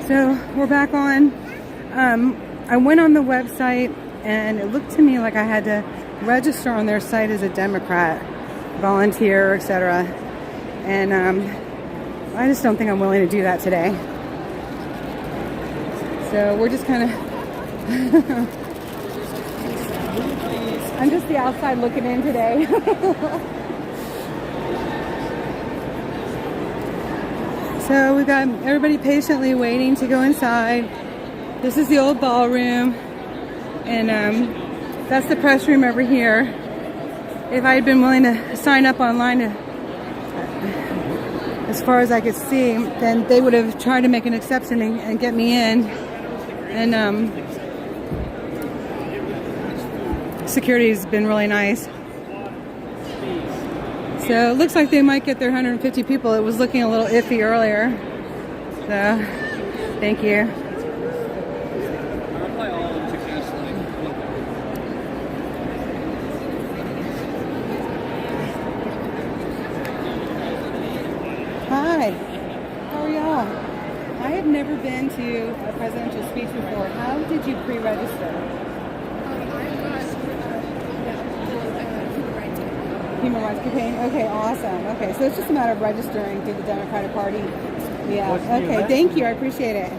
So we're back on. I went on the website and it looked to me like I had to register on their site as a Democrat, volunteer, etc. And I just don't think I'm willing to do that today. So we're just kind of I'm just the outside looking in today. So we've got everybody patiently waiting to go inside. This is the old ballroom, and that's the press room over here. If I had been willing to sign up online as far as I could see, then they would have tried to make an exception and get me in. And security has been really nice. So it looks like they might get their 150 people. It was looking a little iffy earlier. So, thank you. Hi. How are y'all? I have never been to a presidential speech before. How did you pre-register? Human Rights Campaign? Okay, awesome. Okay, so it's just a matter of registering through the Democratic Party. Yeah, okay, thank you. I appreciate it.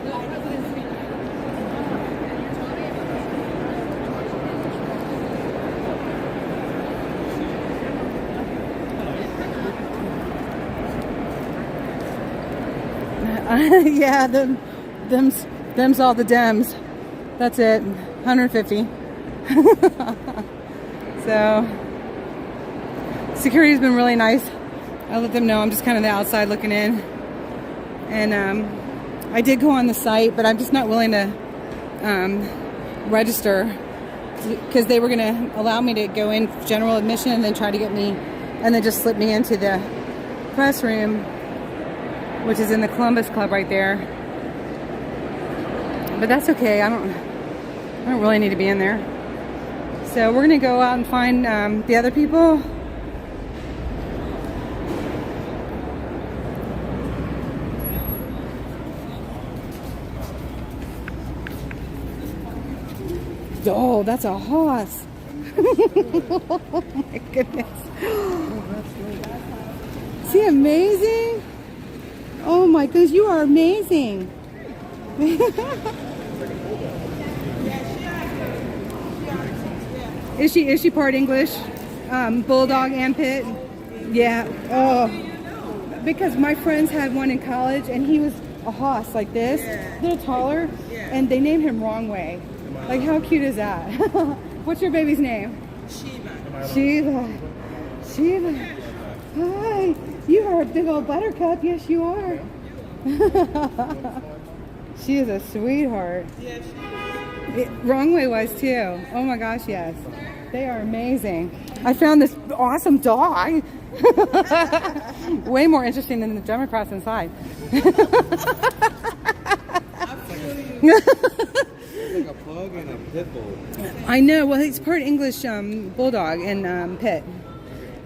Yeah, them's all the Dems. That's it. 150. So security's been really nice. I let them know I'm just kind of the outside looking in. And I did go on the site, but I'm just not willing to register because they were going to allow me to go in general admission and then try to get me, and then just slip me into the press room, which is in the Columbus Club right there. But that's okay. I don't really need to be in there. So we're going to go out and find the other people. Oh, that's a horse. Oh my goodness. Is he amazing? Oh my goodness, you are amazing. Is she part English? Bulldog and Pit? Yeah. Oh. Because my friends had one in college and he was a hoss like this, a little taller, and they named him wrong way. Like, how cute is that? What's your baby's name? Shiva. Hi. You are a big old buttercup. Yes, you are. She is a sweetheart. Wrong way was too. Oh my gosh, yes. They are amazing. I found this awesome dog. Way more interesting than the Democrats inside. Like a pug and a pit bull. I know. Well, he's part English bulldog and pit,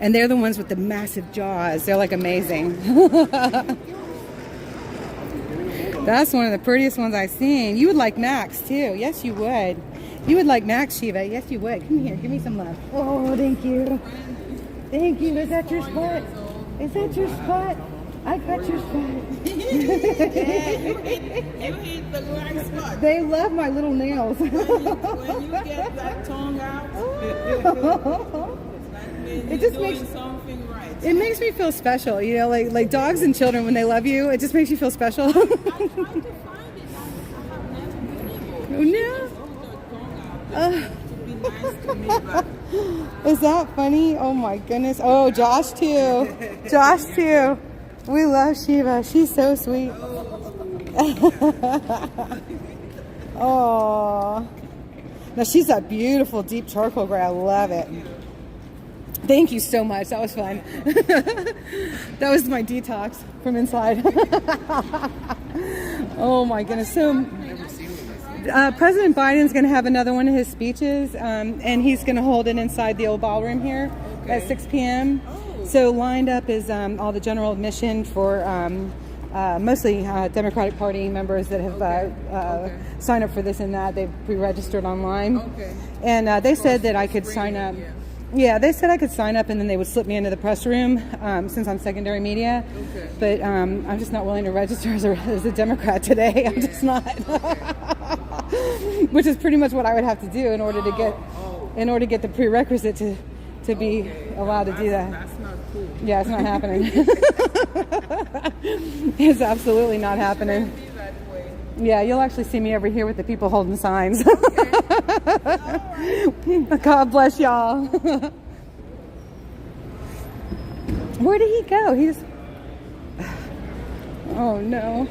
and they're the ones with the massive jaws. They're like amazing. That's one of the prettiest ones I've seen. You would like Max too. Yes, you would. You would like Max, Shiva. Yes, you would. Come here. Give me some love. Oh, thank you. Thank you. Is that your spot? Is that your spot? I got your spot. You hit the right spot. They love my little nails. When you get that tongue out, it just makes something right. It makes me feel special, you know, like dogs and children when they love you. It just makes you feel special. I tried to find it. I have never been able. Oh no. To be nice to me, but Is that funny? Oh my goodness. Oh, Josh too. Josh too. We love Shiva. She's so sweet. Oh. Now she's that beautiful deep charcoal gray. I love it. Thank you so much. That was fun. That was my detox from inside. Oh my goodness. So President Biden's going to have another one of his speeches, and he's going to hold it inside the old ballroom here at 6 p.m. So lined up is all the general admission for mostly Democratic Party members that have signed up for this and that. They've pre-registered online. Okay. And they said that I could sign up. Yeah, they said I could sign up and then they would slip me into the press room since I'm secondary media. Okay. But I'm just not willing to register as a Democrat today. I'm just not. Which is pretty much what I would have to do in order to get the prerequisite to be allowed to do that. That's not cool. Yeah, it's not happening. It's absolutely not happening. Be that way. Yeah, you'll actually see me over here with the people holding signs. God bless y'all. Where did he go? He just... Oh, no.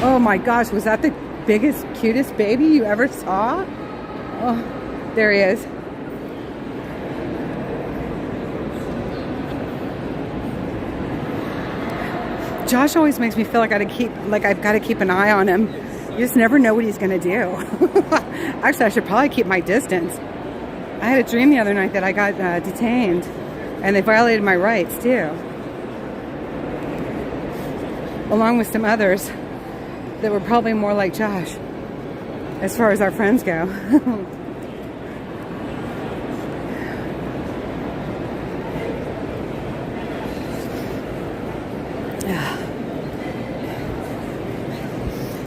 Oh, my gosh. Was that the biggest, cutest baby you ever saw? Oh, there he is. Josh always makes me feel like I've got to keep an eye on him. You just never know what he's going to do. Actually, I should probably keep my distance. I had a dream the other night that I got detained, and they violated my rights too, along with some others that were probably more like Josh, as far as our friends go.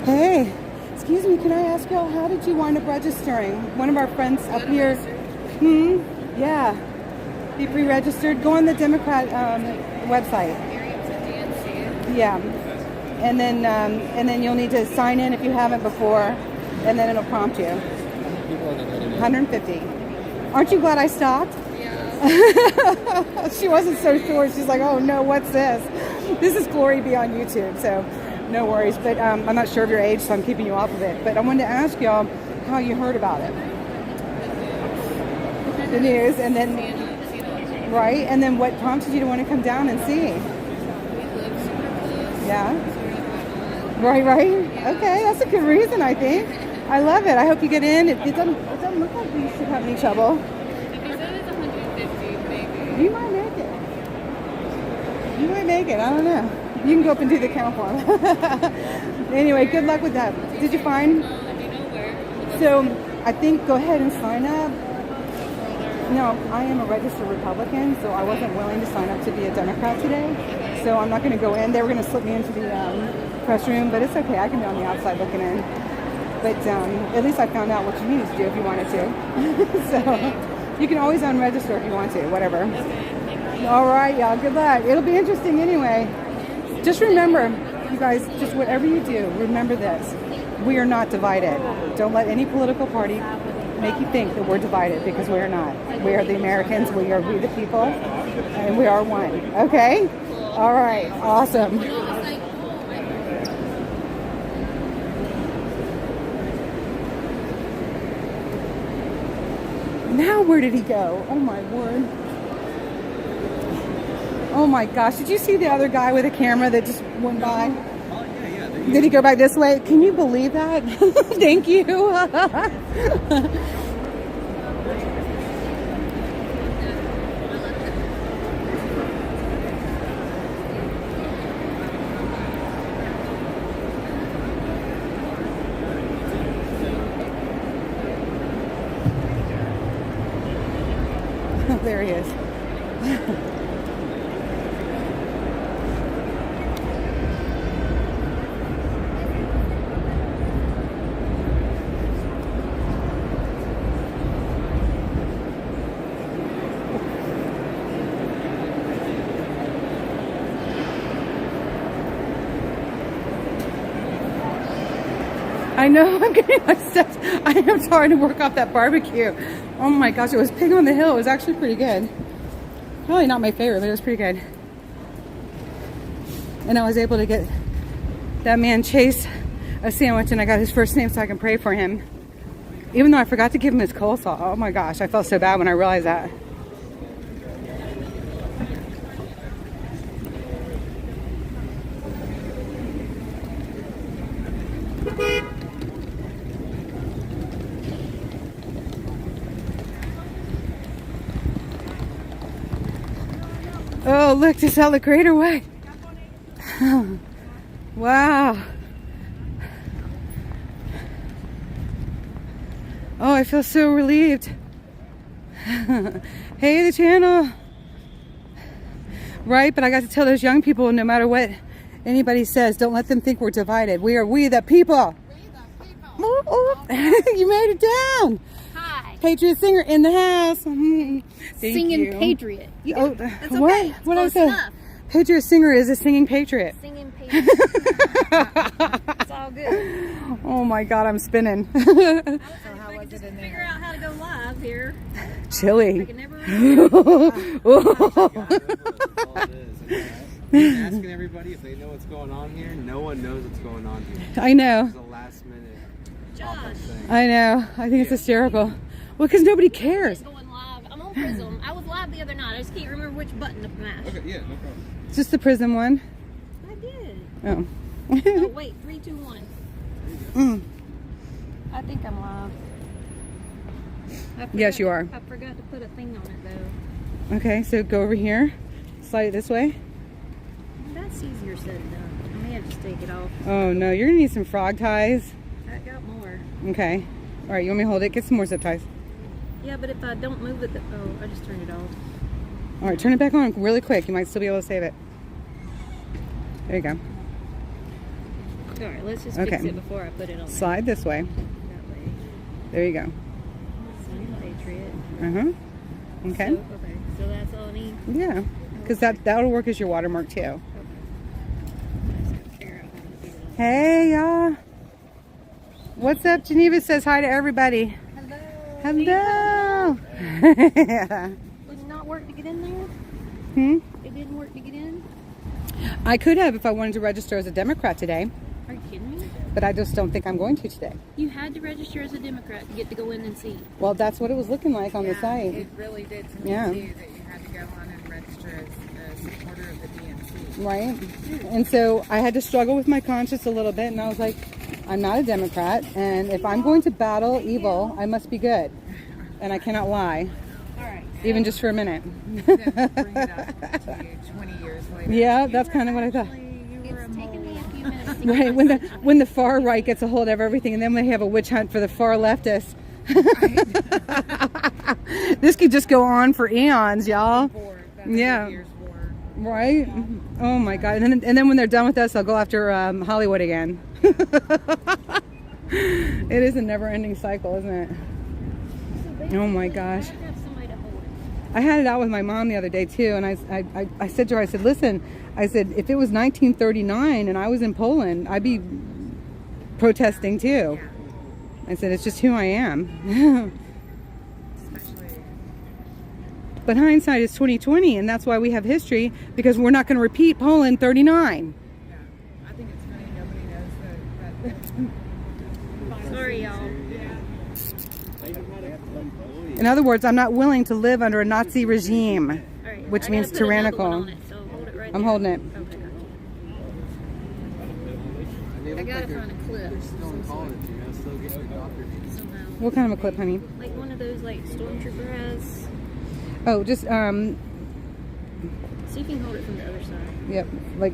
Hey, excuse me, can I ask y'all, how did you wind up registering? One of our friends up here, yeah, be pre-registered. Go on the Democrat website. Yeah, and then you'll need to sign in if you haven't before, and then it'll prompt you. 150. Aren't you glad I stopped? Yeah. She wasn't so sure. She's like, oh no, what's this? This is Glory Be on YouTube, so no worries. But I'm not sure of your age, so I'm keeping you off of it. But I wanted to ask y'all how you heard about it. The news, and then right, and then what prompted you to want to come down and see? Yeah. Right. Okay, that's a good reason, I think. I love it. I hope you get in. It doesn't look like we should have any trouble. If you said it's 150, maybe. You might make it. You might make it. I don't know. You can go up and do the count form. Anyway, good luck with that. Did you find? Let me know where. So I think go ahead and sign up. No, I am a registered Republican, so I wasn't willing to sign up to be a Democrat today. So I'm not going to go in. They were going to slip me into the press room, but it's okay. I can be on the outside looking in. But at least I found out what you needed to do if you wanted to. So you can always unregister if you want to, whatever. All right, y'all. Good luck. It'll be interesting anyway. Just remember, you guys, just whatever you do, remember this. We are not divided. Don't let any political party make you think that we're divided, because we are not. We are the Americans. We are we the people, and we are one. Okay? All right. Awesome. Now where did he go? Oh my word. Oh my gosh. Did you see the other guy with a camera that just went by? Did he go back this way? Can you believe that? Thank you. There he is. I know, I'm getting my steps. I am trying to work off that barbecue. Oh my gosh, it was Pig on the Hill. It was actually pretty good. Probably not my favorite, but it was pretty good. And I was able to get that man Chase a sandwich, and I got his first name so I can pray for him. Even though I forgot to give him his coleslaw. Oh my gosh, I felt so bad when I realized that. Oh, look, just out the greater way. Wow. Oh, I feel so relieved. Hey, the channel. Right, but I got to tell those young people, no matter what anybody says, don't let them think we're divided. We are we the people. Ooh, ooh. You made it down. Hi. Patriot singer in the house. Thank Singing you. Patriot. You Oh, that's what? okay. It's What did I close say? enough. Patriot singer is a singing patriot. Singing Patriot. It's all good. Oh my God, I'm spinning. So how was it in there? Figure out how to go live here. I Chilly. can never Asking everybody if they know what's going on here. No one knows what's going on here. I know. It's a last minute Josh. thing. I know. I think it's hysterical. Well, because nobody cares. Going live. I'm on Prism. I was live the other night. I just can't remember which button to mash. Okay, yeah, no problem. It's just the Prism one. I did. Oh. Oh wait, 3, 2, 1. Mm. I think I'm live. Yes, you are. I forgot to put a thing on it though. Okay, so go over here. Slide it this way. That's easier said than done. I may have to take it off. Oh no, you're gonna need some frog ties. I got more. Okay. All right, you want me to hold it? Get some more zip ties. Yeah, but if I don't move it, oh, I just turned it off. All right, turn it back on really quick. You might still be able to save it. There you go. All right, let's just Okay. fix it before I put it on. Slide this way. That way. There you go. Singing Patriot. Uh-huh. Okay. So that's all I need. Yeah, because that'll work as your watermark too. Hey y'all. What's up? Geneva says hi to everybody. Hello. Hello. Did it not work to get in there? It didn't work to get in? I could have if I wanted to register as a Democrat today, Are you kidding me? but I just don't think I'm going to today. You had to register as a Democrat to get to go in and see. Well, that's what it was looking like on the site. It really did to me Yeah. too, that you had to go on and register as a supporter of the DNC. Right? And so I had to struggle with my conscience a little bit, and I was like, I'm not a Democrat, and if I'm going to battle evil, I must be good. And I cannot lie, All right. even just for a minute. Then bring it up to you 20 years later. Yeah, that's kind of what I thought. You were a It's taken mole. me a few minutes to get Right, my when the far right gets a hold of everything, and then we have a witch hunt for the far leftists. This could just go on for eons, y'all. War, that Yeah. Year's war. Right? Oh my God! And then when they're done with us, they'll go after Hollywood again. It is a never-ending cycle, isn't it? Oh my gosh! I have somebody to hold it. I had it out with my mom the other day too, and I said to her, I said, listen, I said, if it was 1939 and I was in Poland, I'd be protesting too. I said, it's just who I am. Especially, But hindsight is 20/20, and that's why we have history, because we're not going to repeat Poland 39. yeah. I think it's funny nobody knows that. Sorry, y'all. In other words, I'm not willing to live under a Nazi regime, All right. which I means gotta put another tyrannical. one on it, so hold it right I'm there. holding it. Okay, gotcha. They I look gotta like find a clip. they're still in college, you know, still getting indoctrinated. Somehow. What kind of a clip, honey? Like one of those like stormtrooper has. Oh, just See if you can hold it from the other side. yep. Like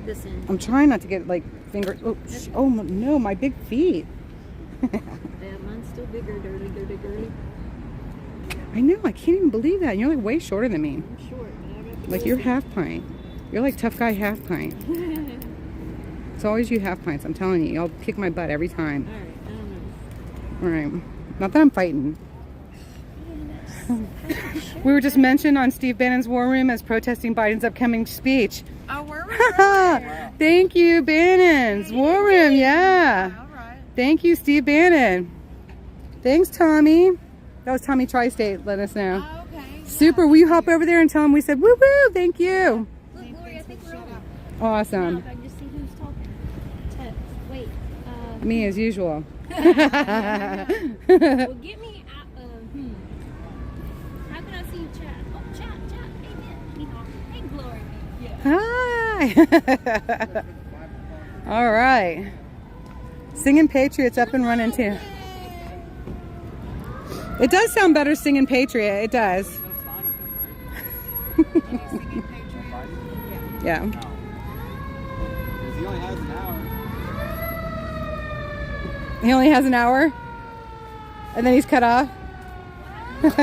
This end. I'm trying not to get like fingers. Oh, oh no, my big feet. Yeah, mine's still bigger, dirty, dirty, dirty. I know. I can't even believe that. You're like way shorter than me. I'm short, but I got the Like you're half pint. You're like tough guy half pint. It's always you half pints. I'm telling you. Y'all kick my butt every time. Alright, I don't know. All right. Not that I'm fighting. We were just mentioned on Steve Bannon's War Room as protesting Biden's upcoming speech. Oh, were we? Thank you, Bannon's War Room. Yeah. All right. Thank you, Steve Bannon. Thanks, Tommy. That was Tommy Tri-State. Let us know. Oh, okay. Super. Will you hop over there and tell him we said woo woo? Thank you. Look, Gloria, I think we're on. Awesome. I can just see who's talking. Text. Wait. Me as usual. Well, get me out. How can I see you chat? Oh, chat. Hey, Ben. Hey, Glory. Hi. All right. Singing Patriots up and running too. It does sound better singing Patriot. It does. Singing Patriot. Yeah. No. Because he only has an hour. He only has an hour? And then he's cut off? Maybe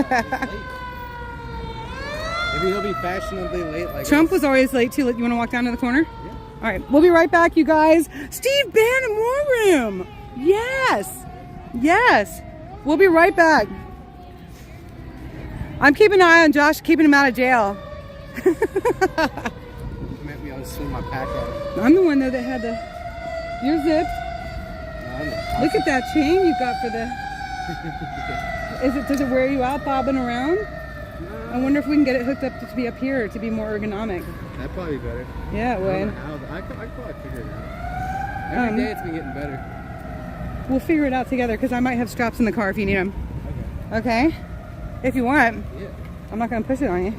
he'll be fashionably late like Trump us. was always late too. You want to walk down to the corner? Yeah. All right, we'll be right back, you guys. Steve Bannon War Room. Yes. Yes. We'll be right back. I'm keeping an eye on Josh, keeping him out of jail. Might be able to swing my pack out. I'm the one though that had the. You're zipped. Look at that chain you got for the. Does it wear you out bobbing around? I wonder if we can get it hooked up to be up here to be more ergonomic. That'd probably be better. Yeah, it would. I could probably figure it out. Every day it's been getting better. We'll figure it out together because I might have straps in the car if you need them. Okay. Okay? If you want. Yeah. I'm not going to push it on you.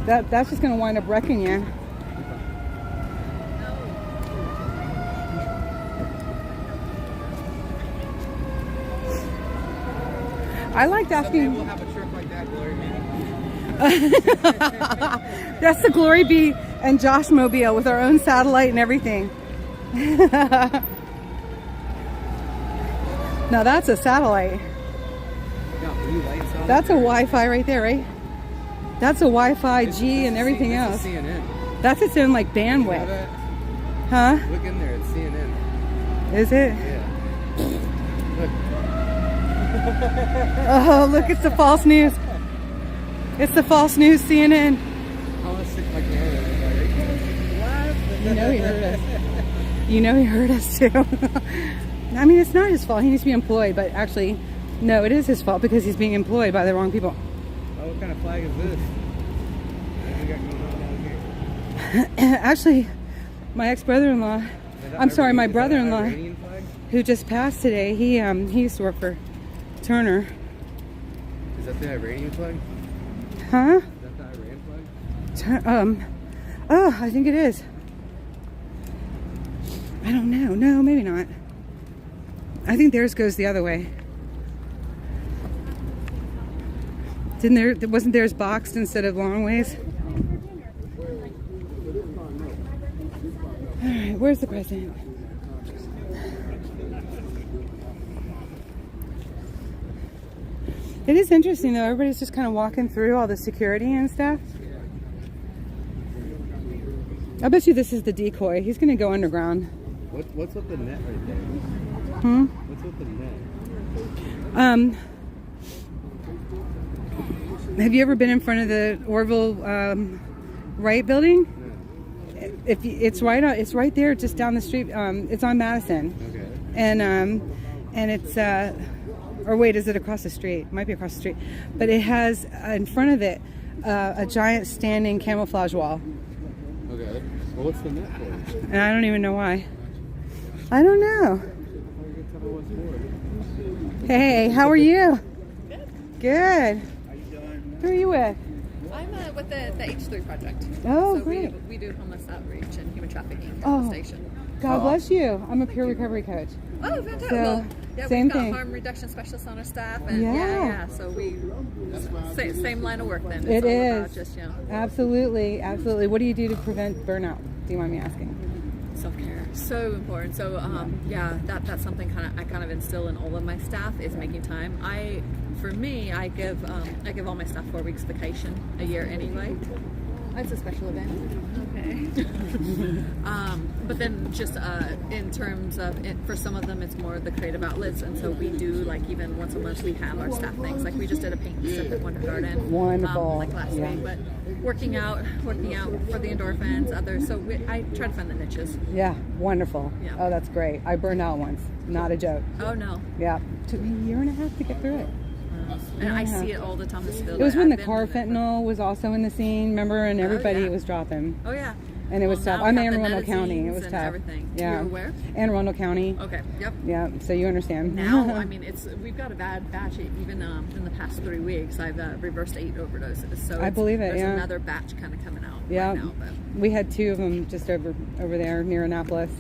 No. That's just going to wind up wrecking you. I liked Someday asking. we'll have a trip like that, Glory Bee. That's the Glory Bee and Josh Mobile with our own satellite and everything. Now that's a satellite. Got blue lights on. That's a Wi-Fi right there, right? That's a Wi-Fi G and everything else. It's CNN. That's its own like You know bandwidth. that? Huh? Look in there, it's CNN. Is it? Yeah. Look. Oh, look, it's the false news. It's the false news, CNN. I want to stick my camera in there. You know he heard us. You know he heard us too. I mean, it's not his fault. He needs to be employed, but actually, no, it is his fault because he's being employed by the wrong people. Oh, what kind of flag is this? What we got going on down here? Actually, my ex-brother-in-law, I'm sorry, my brother-in-law, Iranian flag? who just passed today, he used to work for Turner. Is that the Iranian flag? Huh? Is that the Iran flag? Oh, I think it is. I don't know. No, maybe not. I think theirs goes the other way. Wasn't theirs boxed instead of long ways? All right, where's the president? It is interesting though. Everybody's just kind of walking through all the security and stuff. I bet you this is the decoy. He's going to go underground. What's with the net right there? Hmm? What's with the net? Have you ever been in front of the Orville Wright building? No. It's right there, just down the street. It's on Madison, Okay. and it's or wait, is it across the street? It might be across the street, but it has in front of it a giant standing camouflage wall, Okay. Well, what's the net for? and I don't even know why. I don't know. Hey, how are you? Good. Who are you with? I'm with the H3 project. Oh, so great. We do homeless outreach and human trafficking at Oh. the station. God bless you. I'm a peer recovery coach. Oh, fantastic. So, Well, yeah, same we've got thing. harm reduction specialists on our staff. And Yeah. So we, same line of work then. It It's all is. about just, Absolutely, absolutely. What do you do to prevent burnout? Do you mind me asking? self-care. So important. So, that's something I kind of instill in all of my staff is making time. For me, I give all my staff 4 weeks vacation a year anyway. It's a special event. Okay. But then just in terms of for some of them, it's more the creative outlets, and so we do even once a month we have our staff things. Like we just did a paint and sip at Wonder Garden. Wonderful. Last Yeah. week, but working out for the endorphins, others. So I try to find the niches. Yeah, wonderful. Yeah. Oh, that's great. I burned out once. Not a joke. Oh no. Yeah. Took me a year and a half to get through it. And I see it all the time. It was when the car fentanyl was also in the scene, remember? And everybody yeah. was dropping. Oh yeah. And it was tough. now I'm we have Anne the Arundel County. It medicines was and tough. Everything. Yeah. You're where? Anne Arundel County. Okay. Yep. Yeah. So you understand. Now, I mean, we've got a bad batch. Even in the past 3 weeks, I've reversed 8 overdoses. So I believe it, There's yeah. another batch kind of coming out Yeah. right now. But We had 2 of them just over there near Annapolis.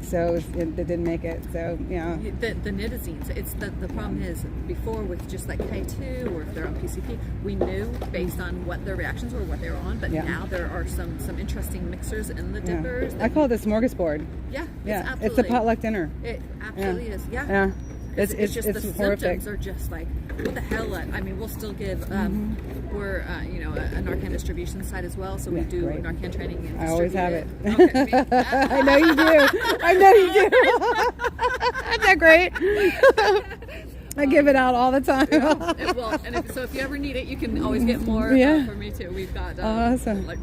So it didn't make it. So yeah. The nitazines, it's the problem is before with just like K2 or if they're on PCP, we knew based on what their reactions were, what they were on, but now there are some interesting mixers in the dippers. I call it the smorgasbord. Yeah, Yeah, it's a potluck dinner. It absolutely is. Yeah. Yeah. It's just the horrific. symptoms are just like, what the hell? I mean, we'll still give. We're you know, a Narcan distribution site as well, so we do great. Narcan training. And I always have it. Okay, I know you do. I know you do. Isn't that great? I give it out all the time. So if you ever need it, you can always get more for me too. We've got awesome. like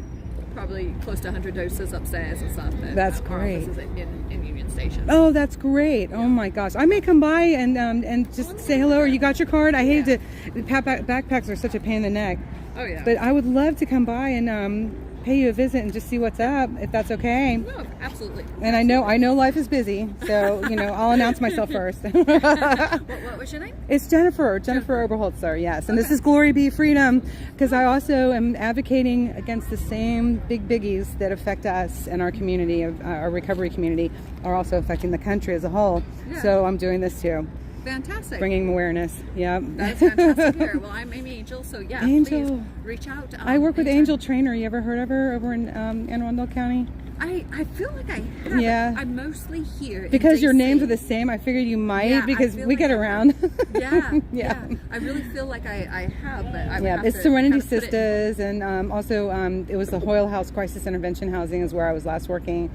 probably close to 100 doses upstairs and stuff. That's our great. office is in Union Station. Oh, that's great. Oh my gosh. I may come by and just say hello, or you got your card. I hate to, backpacks are such a pain in the neck. Oh yeah. But I would love to come by and pay you a visit and just see what's up, if that's okay. No, absolutely. And I know life is busy, so I'll announce myself first. What was your name? It's Jennifer Oberholzer, yes. And this is Glory Be Freedom, because I also am advocating against the same big biggies that affect us and our community, our recovery community, are also affecting the country as a whole. Yeah. So I'm doing this too. Fantastic. Bringing awareness. Yep. That's fantastic here. Well, I'm Amy Angel, so yeah, Angel. please reach out. I work with anytime. Angel Trainer. You ever heard of her over in Anne Arundel County? I feel like I have. Yeah. I'm mostly here. Because your DC. names are the same, I figured you might, Yeah, because I feel we like get I around. Yeah, Yeah. I really feel like I have, but I would Yeah, have it's to Serenity kind of put it in. Sisters, and also it was the Hoyle House Crisis Intervention Housing is where I was last working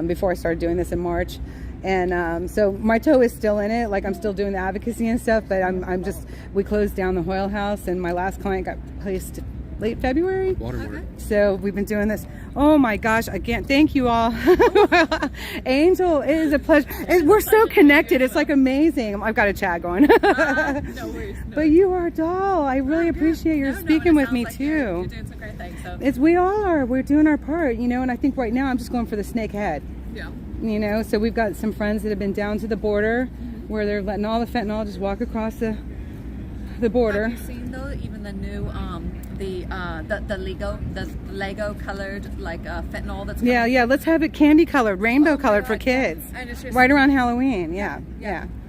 before I started doing this in March. And so my toe is still in it, like I'm still doing the advocacy and stuff, but we closed down the Hoyle House, and my last client got placed late February. Waterwork. So we've been doing this. Oh my gosh, again, thank you all. Angel, it is a pleasure. And we're so connected. It's like amazing. I've got a chat going. No worries. No. But you are a doll. I really appreciate your speaking with me too. You're doing some great things. So. We all are. We're doing our part, and I think right now I'm just going for the snake head. Yeah. So we've got some friends that have been down to the border where they're letting all the fentanyl just walk across the border. Have you seen though even the new the Lego colored like fentanyl that's coming? Yeah, let's have it candy colored, rainbow colored for God, kids. And it's just, Right around Halloween. Yeah.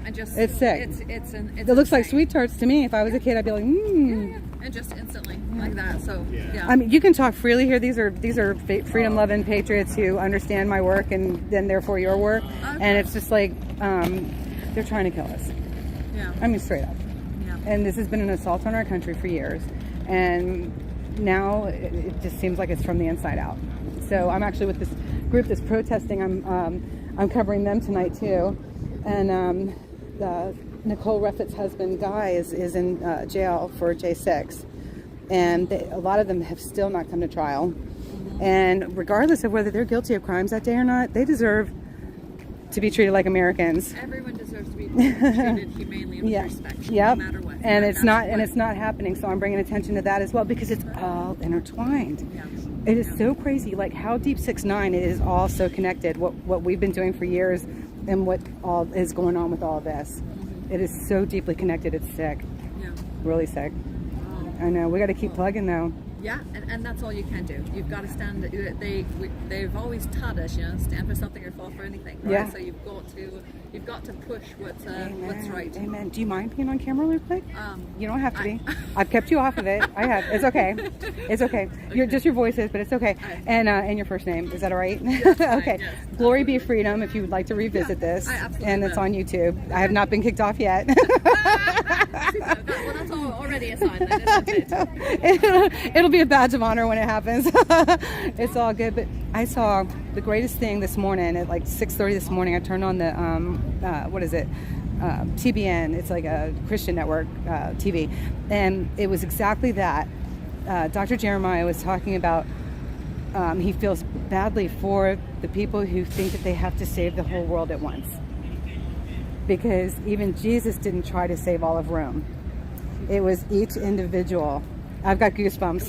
And just It's sick. It's It looks like insane. sweet tarts to me. If I was a kid, I'd be like, Yeah. And just instantly like that. So yeah. I mean, you can talk freely here. These are freedom-loving patriots who understand my work and then therefore your work. Okay. And it's just like they're trying to kill us. Yeah. I mean, straight up. Yeah. And this has been an assault on our country for years, and now it just seems like it's from the inside out. So I'm actually with this group that's protesting. I'm covering them tonight too, and Nicole Reffitt's husband Guy is in jail for J6, and a lot of them have still not come to trial. And regardless of whether they're guilty of crimes that day or not, they deserve to be treated like Americans. Everyone deserves to be treated humanely and with respect, Yep. no matter what. And it's not happening. So I'm bringing attention to that as well, because it's all intertwined. Yeah. It is so crazy, like how Deep 6'9", it is all so connected. What we've been doing for years, and what all is going on with all this. It is so deeply connected. It's sick. Yeah. Really sick. I know. We got to keep plugging though. Yeah, and that's all you can do. You've got to stand. They've always taught us, stand for something or fall for anything, right? Yeah. So you've got to push what's right. Amen. Do you mind being on camera real quick? You don't have to be. I- I've kept you off of it. I have. It's okay. It's okay. You're just your voices, but it's okay. And your first name, is that all right? Okay. yes. Glory Be Freedom. If you would like to revisit this, I absolutely and it's will. on YouTube. I have not been kicked off yet. Well, that's already a sign. Then, isn't it? It'll be a badge of honor when it happens. It's all good. But I saw the greatest thing this morning at like 6:30 this morning. I turned on the what is it? TBN. It's like a Christian network TV, and it was exactly that. Dr. Jeremiah was talking about he feels badly for the people who think that they have to save the whole world at once, because even Jesus didn't try to save all of Rome. It was each individual. I've got goosebumps.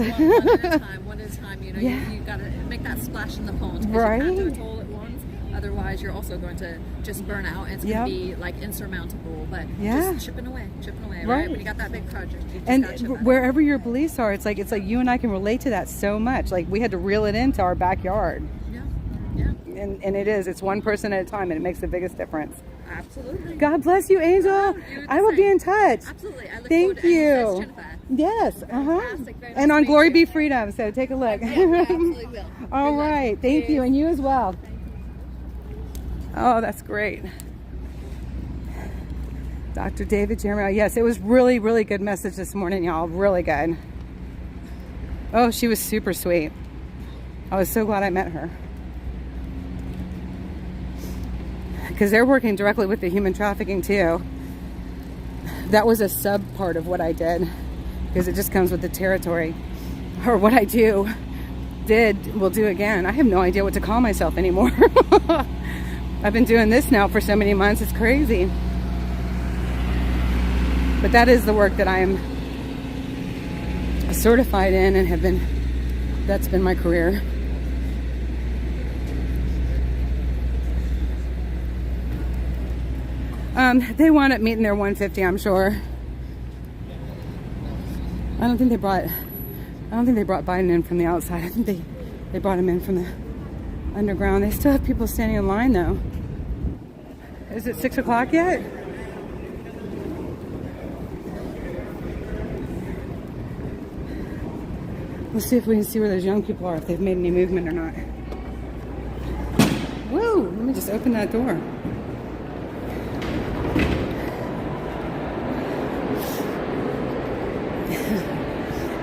One at a time. Yeah. You got to make that splash in the pond. 'Cause Right. You can't do it all at once. Otherwise, you're also going to just burn out, and it's going to be like insurmountable. But just chipping away, right? When you got that big project, you just gotta chip at it. Wherever your beliefs are, it's like you and I can relate to that so much. Like we had to reel it into our backyard. Yeah. and it is. It's one person at a time, and it makes the biggest difference. Absolutely. God bless you, Angel. Oh, you're the I will be same. in touch. Absolutely. I look Thank forward to you. Jennifer. Yes. Fantastic. Very nice And to on meet Glory you. Be Freedom. So take a look. Yeah, I absolutely will. All Good luck. right. Thank you, and you as well. Oh, that's great. Dr. David Jeremiah. Yes, it was really, really good message this morning, y'all. Really good. Oh, she was super sweet. I was so glad I met her. Because they're working directly with the human trafficking too. That was a sub part of what I did, because it just comes with the territory. Or what I will do again. I have no idea what to call myself anymore. I've been doing this now for so many months, it's crazy. But that is the work that I am certified in and that's been my career. They wound up meeting their 150, I'm sure. I don't think they brought Biden in from the outside. I think they brought him in from the underground. They still have people standing in line though. Is it 6 o'clock yet? Let's see if we can see where those young people are, if they've made any movement or not. Whoa, let me just open that door.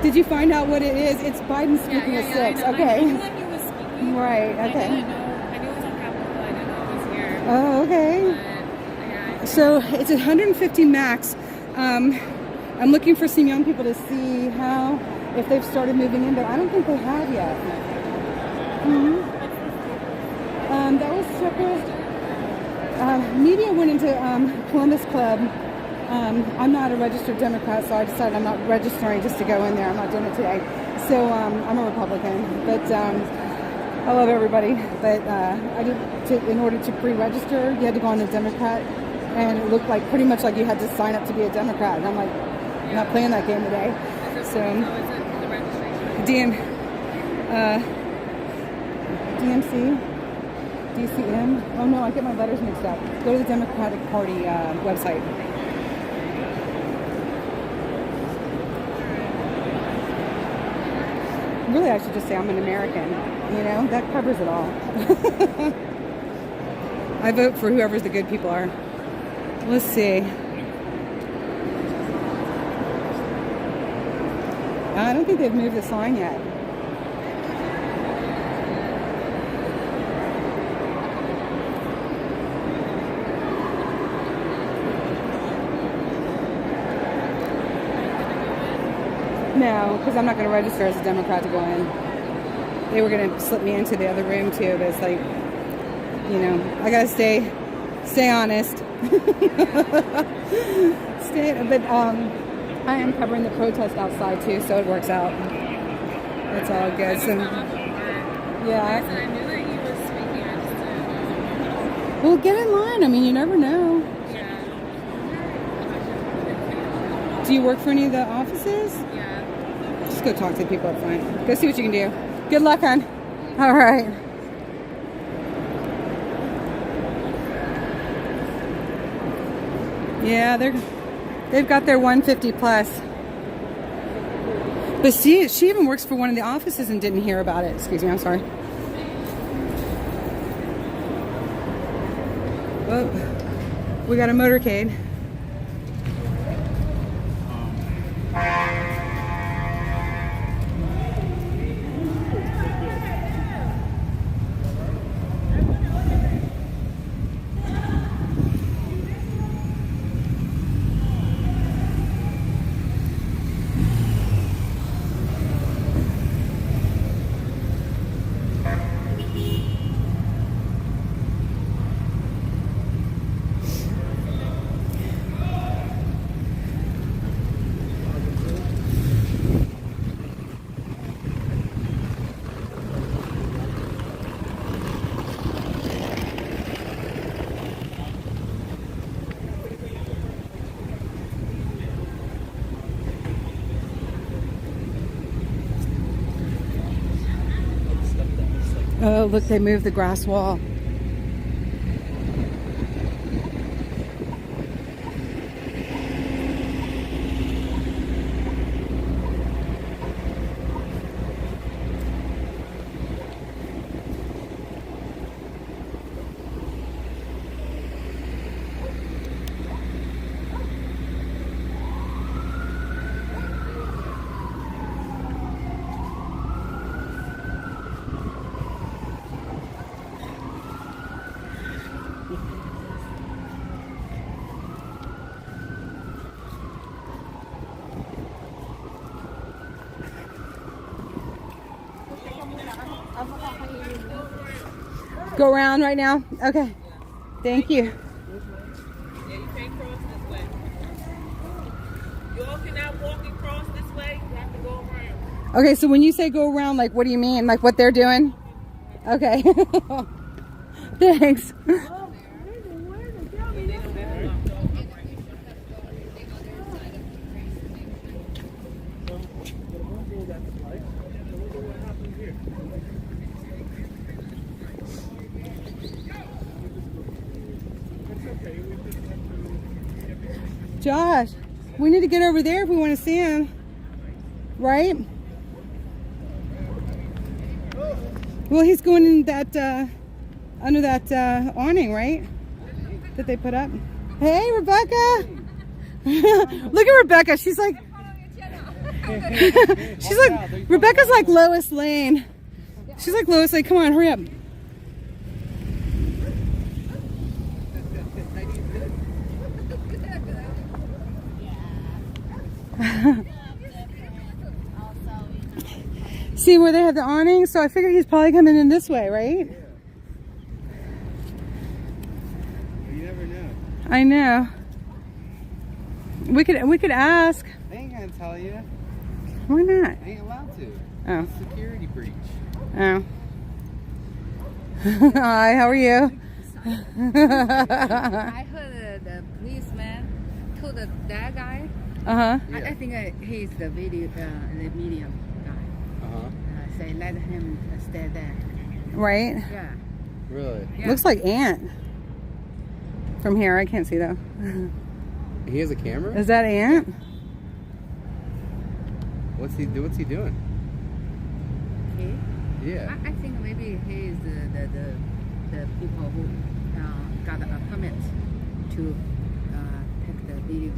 Did you find out what it is? It's Biden speaking at 6. Okay. I knew that he was speaking. Right, okay. I knew it was on Capitol. I didn't know it was here. Oh, okay. Yeah. So it's 150 max. I'm looking for some young people to see if they've started moving in, but I don't think they have yet. That was separate. Media went into Columbus Club. I'm not a registered Democrat, so I decided I'm not registering just to go in there. I'm not doing it today. So I'm a Republican, but I love everybody. But in order to pre-register, you had to go on the Democrat, and it looked like pretty much like you had to sign up to be a Democrat. And I'm like, I'm not playing that game today. So The registration. DMC, DCM. Oh no, I get my letters mixed up. Go to the Democratic Party website. Really, I should just say I'm an American. You know, that covers it all. I vote for whoever the good people are. Let's see. I don't think they've moved the sign yet. No, because I'm not going to register as a Democrat to go in. They were going to slip me into the other room too, but it's like, you know, I got to stay honest. But I am covering the protest outside too, so it works out. It's all good. So, yeah. I knew that he was speaking. I just didn't know. Well, get in line. I mean, you never know. Yeah. Do you work for any of the offices? Yeah. Just go talk to the people up front. Go see what you can do. Good luck, hon. All right. Yeah, they've got their 150 plus. But see, she even works for one of the offices and didn't hear about it. Excuse me, I'm sorry. Oh, we got a motorcade. Oh, look, they moved the grass wall. Go around right now? Okay. Thank you. Yeah, you can't cross this way. You all cannot walk across this way. You have to go around. Okay, so when you say go around, like, what do you mean? Like what they're doing? Okay. Thanks. Josh, we need to get over there if we want to see him. Right? Well, he's going in that, under that awning, right? That they put up. Hey, Rebecca! Look at Rebecca. She's like, Rebecca's like Lois Lane. She's like Lois Lane. Come on, hurry up. See where they have the awning? So I figure he's probably coming in this way, right? You never know. I know. We could ask. They ain't gonna tell you. Why not? They ain't allowed to. Oh. Security breach. Oh. Hi, how are you? I heard the policeman told that guy. Uh-huh. I think he's the video, the media guy. Uh-huh. Say let him stay there. Right? Yeah. Really? Yeah. Looks like Ant. From here, I can't see though. He has a camera? Is that Ant? What's he doing? He? Yeah. I think maybe he's the people who got a permit to take the video.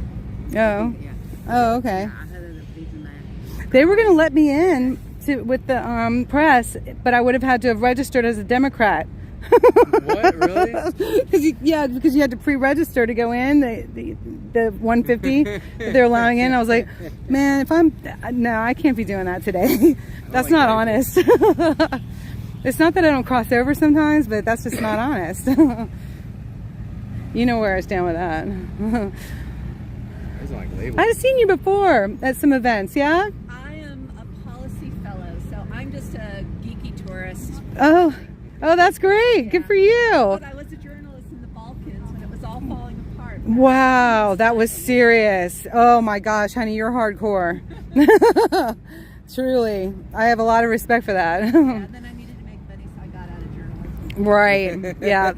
Oh. Yeah. Oh, okay. Yeah, I heard the policeman. They were going to let me in with the press, but I would have had to have registered as a Democrat. What? Really? Because you had to pre-register to go in, the 150 that they're allowing in. I was like, man, no, I can't be doing that today. That's not honest. It's not that I don't cross over sometimes, but that's just not honest. You know where I stand with that. Those are like labels. I've seen you before at some events, yeah? I am a policy fellow, so I'm just a geeky tourist. Oh, that's great. Good for you. But I was a journalist in the Balkans when it was all falling apart. Wow, that was serious. Oh my gosh, honey, you're hardcore. Truly. I have a lot of respect for that. Yeah, then I needed to make money, so I got out of journalism. Right. Yeah.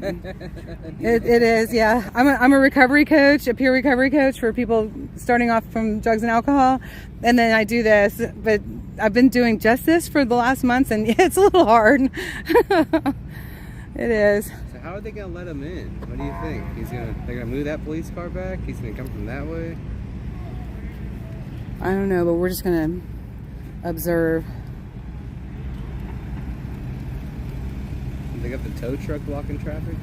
It is. Yeah. I'm a recovery coach, a peer recovery coach for people starting off from drugs and alcohol. And then I do this, but I've been doing just this for the last months, and it's a little hard. It is. So how are they gonna let him in? What do you think? They're gonna move that police car back? He's gonna come from that way? I don't know, but we're just gonna observe. They got the tow truck blocking traffic?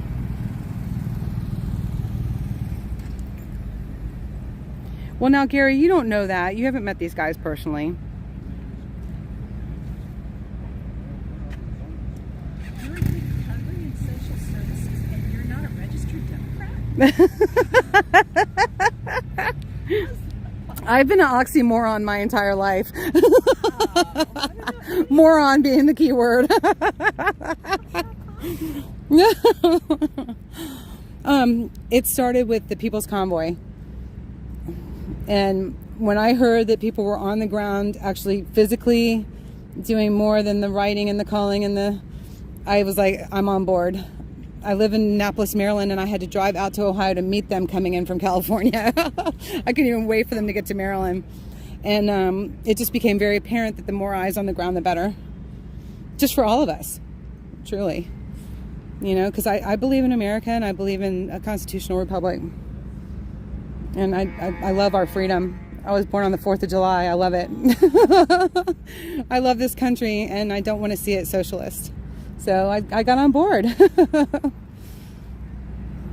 Well, now, Gary, you don't know that. You haven't met these guys personally. You're in recovery and social services, and you're not a registered Democrat? I've been an oxymoron my entire life. Moron being the key word. It started with the People's Convoy. And when I heard that people were on the ground actually physically doing more than the writing and the calling and I was like, I'm on board. I live in Annapolis, Maryland, and I had to drive out to Ohio to meet them coming in from California. I couldn't even wait for them to get to Maryland. And it just became very apparent that the more eyes on the ground, the better. Just for all of us, truly. You know, because I believe in America, and I believe in a constitutional republic. And I love our freedom. I was born on the 4th of July. I love it. I love this country, and I don't want to see it socialist. So I got on board.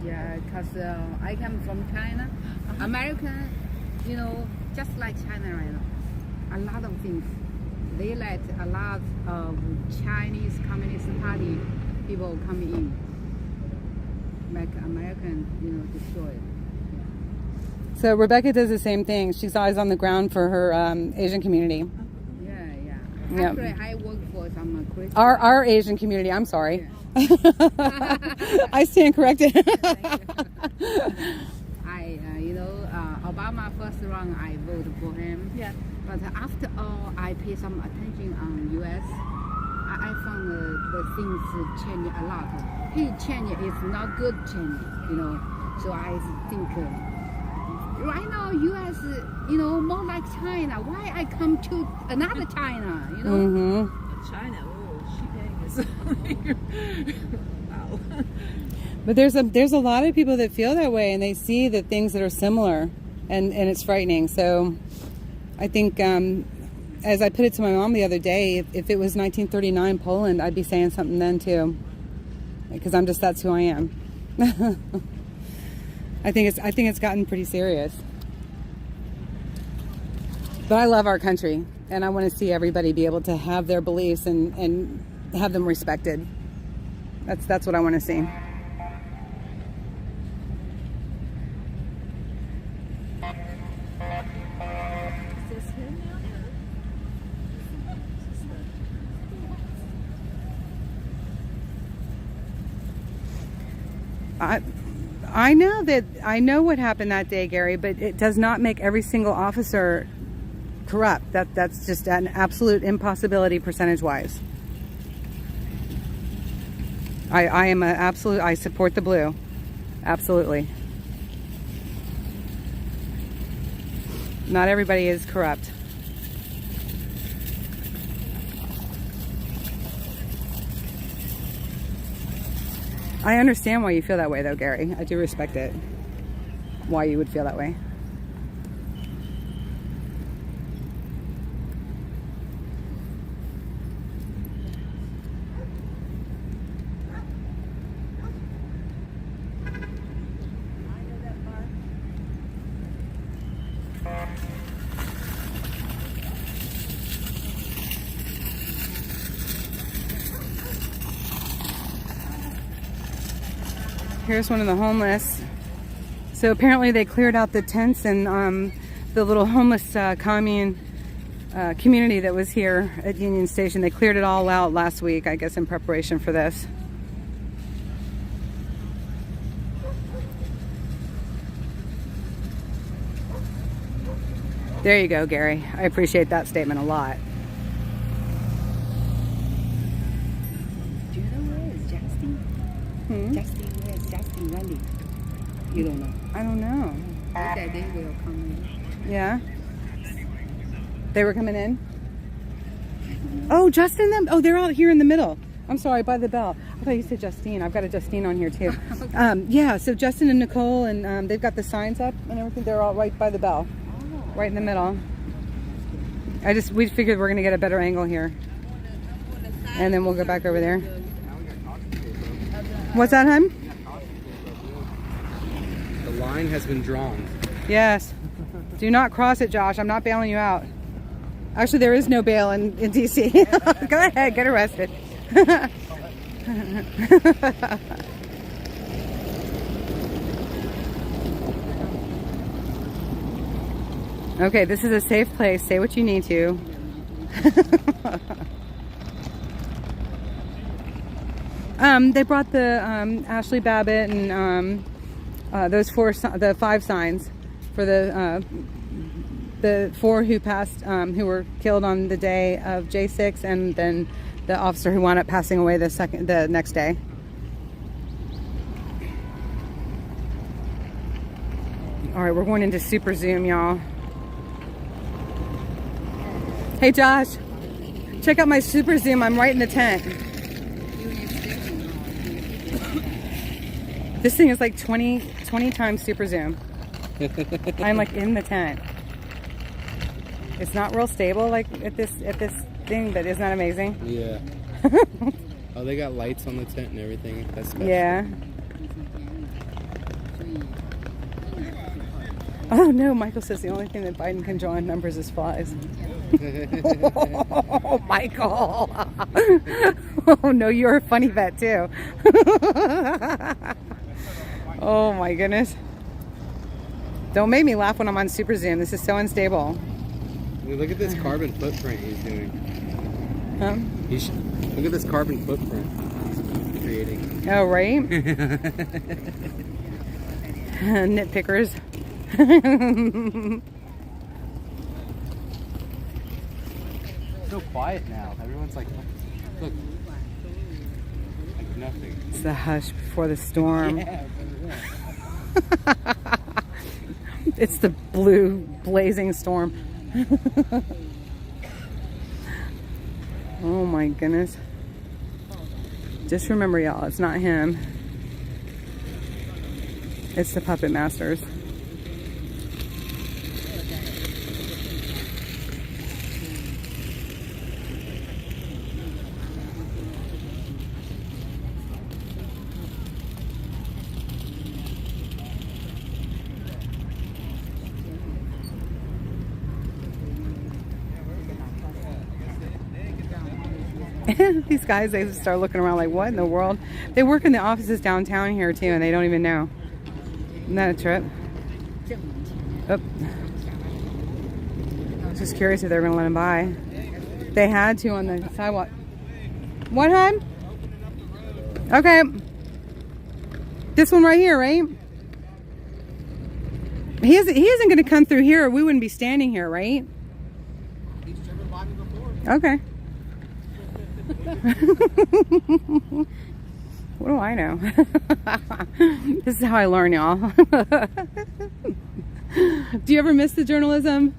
Yeah, because I come from China. American, you know, just like China right now. A lot of things. They let a lot of Chinese Communist Party people coming in, make American, destroy it. So Rebecca does the same thing. She's always on the ground for her Asian community. Yeah. Yeah. Actually, I work for some Christian. Our Asian community. I'm sorry. I stand corrected. Obama first round, I voted for him. Yeah. But after all, I pay some attention on U.S. I found the things change a lot. He changed is not good change, So I think right now U.S. More like China. Why I come to another China? Mm-hmm. China, she wow. But there's a lot of people that feel that way, and they see the things that are similar, and it's frightening. So I think, as I put it to my mom the other day, if it was 1939 Poland, I'd be saying something then too, because that's who I am. I think it's gotten pretty serious. But I love our country, and I want to see everybody be able to have their beliefs and have them respected. That's what I want to see. I know what happened that day, Gary, but it does not make every single officer corrupt. That's just an absolute impossibility percentage-wise. I support the blue. Absolutely. Not everybody is corrupt. I understand why you feel that way, though, Gary. I do respect it. Why you would feel that way. Here's one of the homeless. So apparently they cleared out the tents and the little homeless commune community that was here at Union Station. They cleared it all out last week, I guess, in preparation for this. There you go, Gary. I appreciate that statement a lot. Do you know where is Justin? Justin, where is Justin Randy? You don't know. I don't know. Okay, they will come in. Yeah? They were coming in? Oh, Justin them? Oh, they're out here in the middle. I'm sorry, by the bell. I thought you said Justine. I've got a Justine on here too. Yeah, so Justin and Nicole, and they've got the signs up and everything. They're all right by the bell. Right in the middle. We figured we're gonna get a better angle here. And then we'll go back over there. What's that, hon? The line has been drawn. Yes. Do not cross it, Josh. I'm not bailing you out. Actually, there is no bail in DC. Go ahead, get arrested. Okay, this is a safe place. Say what you need to. They brought the Ashley Babbitt and the 5 signs for the 4 who passed, who were killed on the day of J6, and then the officer who wound up passing away the next day. All right, we're going into super zoom, y'all. Hey Josh, check out my super zoom. I'm right in the tent. This thing is like 20 times super zoom. I'm like in the tent. It's not real stable like at this thing, but isn't that amazing? Yeah. Oh, they got lights on the tent and everything. That's special. Yeah. Oh no, Michael says the only thing that Biden can draw in numbers is flies. Oh, Michael. Oh, no, you're a funny vet, too. Oh, my goodness. Don't make me laugh when I'm on super zoom. This is so unstable. I mean, look at this carbon footprint he's doing. Huh? Look at this carbon footprint he's creating. Oh, right? Nitpickers. So quiet now. Everyone's like, look. Like nothing. It's the hush before the storm. Yeah, It's the blue blazing storm. Oh my goodness. Just remember, y'all, it's not him. It's the puppet masters. These guys, they start looking around like, what in the world? They work in the offices downtown here too, and they don't even know. Isn't that a trip? Oh. I was just curious if they were going to let him by. They had to on the sidewalk. What, hon? Okay. This one right here, right? He isn't going to come through here, or we wouldn't be standing here, right? Okay. What do I know? This is how I learn, y'all. Do you ever miss the journalism?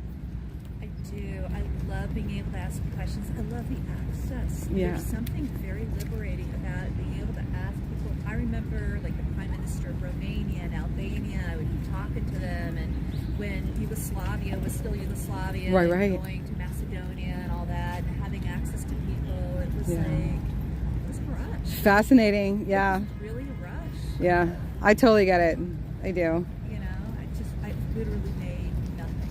I do. I love being able to ask questions. I love the access. Yeah. There's something very liberating about being able to ask people. I remember, like, the Prime Minister of Romania and Albania, I would be talking to them, and when Yugoslavia was still Yugoslavia, Right. and going to Macedonia and all that, and having access to people, it was like, it was a rush. Fascinating, yeah. It was really a rush. Yeah, I totally get it. I do. You know, I literally made nothing.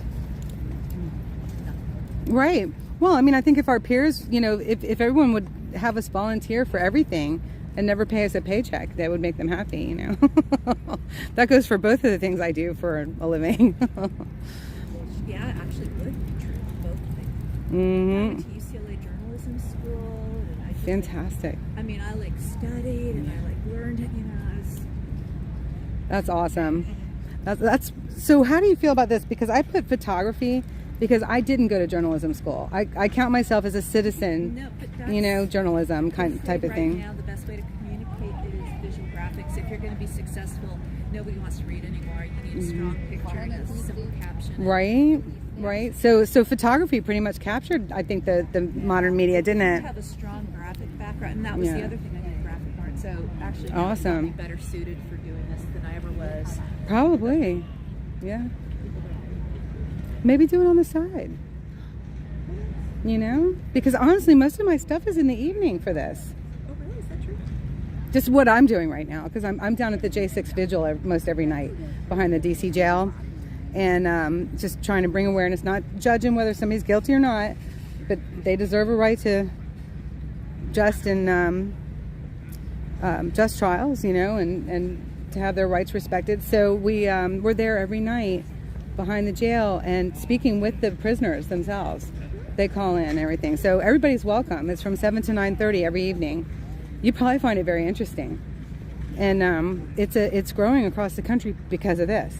Right. Well, I mean, I think if our peers, you know, if everyone would have us volunteer for everything and never pay us a paycheck, that would make them happy, you know. That goes for both of the things I do for a living. Yeah, it actually would be true for both things. I Mm-hmm. went to UCLA journalism school, and I just, Fantastic. I mean, I like studied and I like learned, you know, I was. That's awesome. That's so. How do you feel about this? Because I put photography because I didn't go to journalism school. I count myself as a citizen. No, but that's, You know, journalism I think type of right thing. now, the best way to communicate is visual graphics. If you're going to be successful, nobody wants to read anymore. You need a strong picture and a simple caption. Right. Right. So photography pretty much captured, I think, the modern media, didn't I it? have a strong graphic background, and that was the Yeah. other thing. I did graphic art, so actually, now Awesome. I'm better suited for doing this than I ever was. Probably. Yeah. Maybe do it on the side. You know? Because honestly, most of my stuff is in the evening for this. Oh, really? Is that true? Just what I'm doing right now, because I'm down at the J6 Vigil most every night behind the DC jail, and just trying to bring awareness, not judging whether somebody's guilty or not, but they deserve a right to just and just trials, you know, and to have their rights respected. So we're there every night behind the jail and speaking with the prisoners themselves. They call in and everything, so everybody's welcome. It's from 7 to 9:30 every evening. You probably find it very interesting, and it's growing across the country because of this.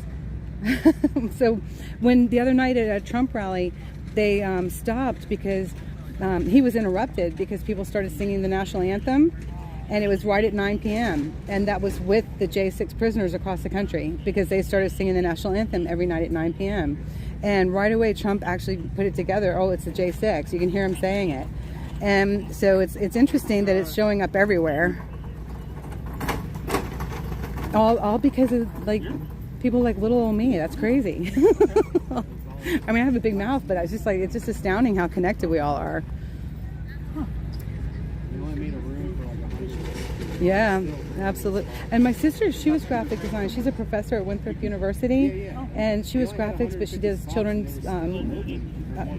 So when the other night at a Trump rally, they stopped because he was interrupted because people started singing the national anthem, and it was right at 9 p.m. and that was with the J6 prisoners across the country, because they started singing the national anthem every night at 9 p.m. And right away Trump actually put it together. Oh, it's the J6. You can hear him saying it. And so it's interesting that it's showing up everywhere. All because of like people like little old me. That's crazy. I mean, I have a big mouth, but it's just astounding how connected we all are. We only made a room for like 100. Yeah, absolutely. And my sister, she was graphic design. She's a professor at Winthrop University, and she was graphics, but she does children's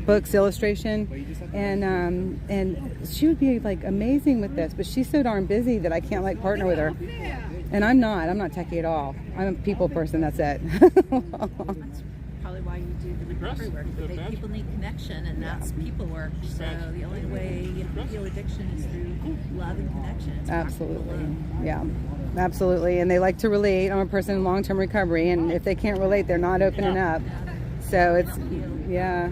books, illustration, and she would be like amazing with this. But she's so darn busy that I can't like partner with her. And I'm not techie at all. I'm a people person. That's it. Probably why you do the recovery work. People need connection, and that's people work. So the only way you heal addiction is through love and connection. It's Absolutely. Yeah, absolutely. And they like to relate. I'm a person in long-term recovery, and if they can't relate, they're not opening up. So it's, yeah.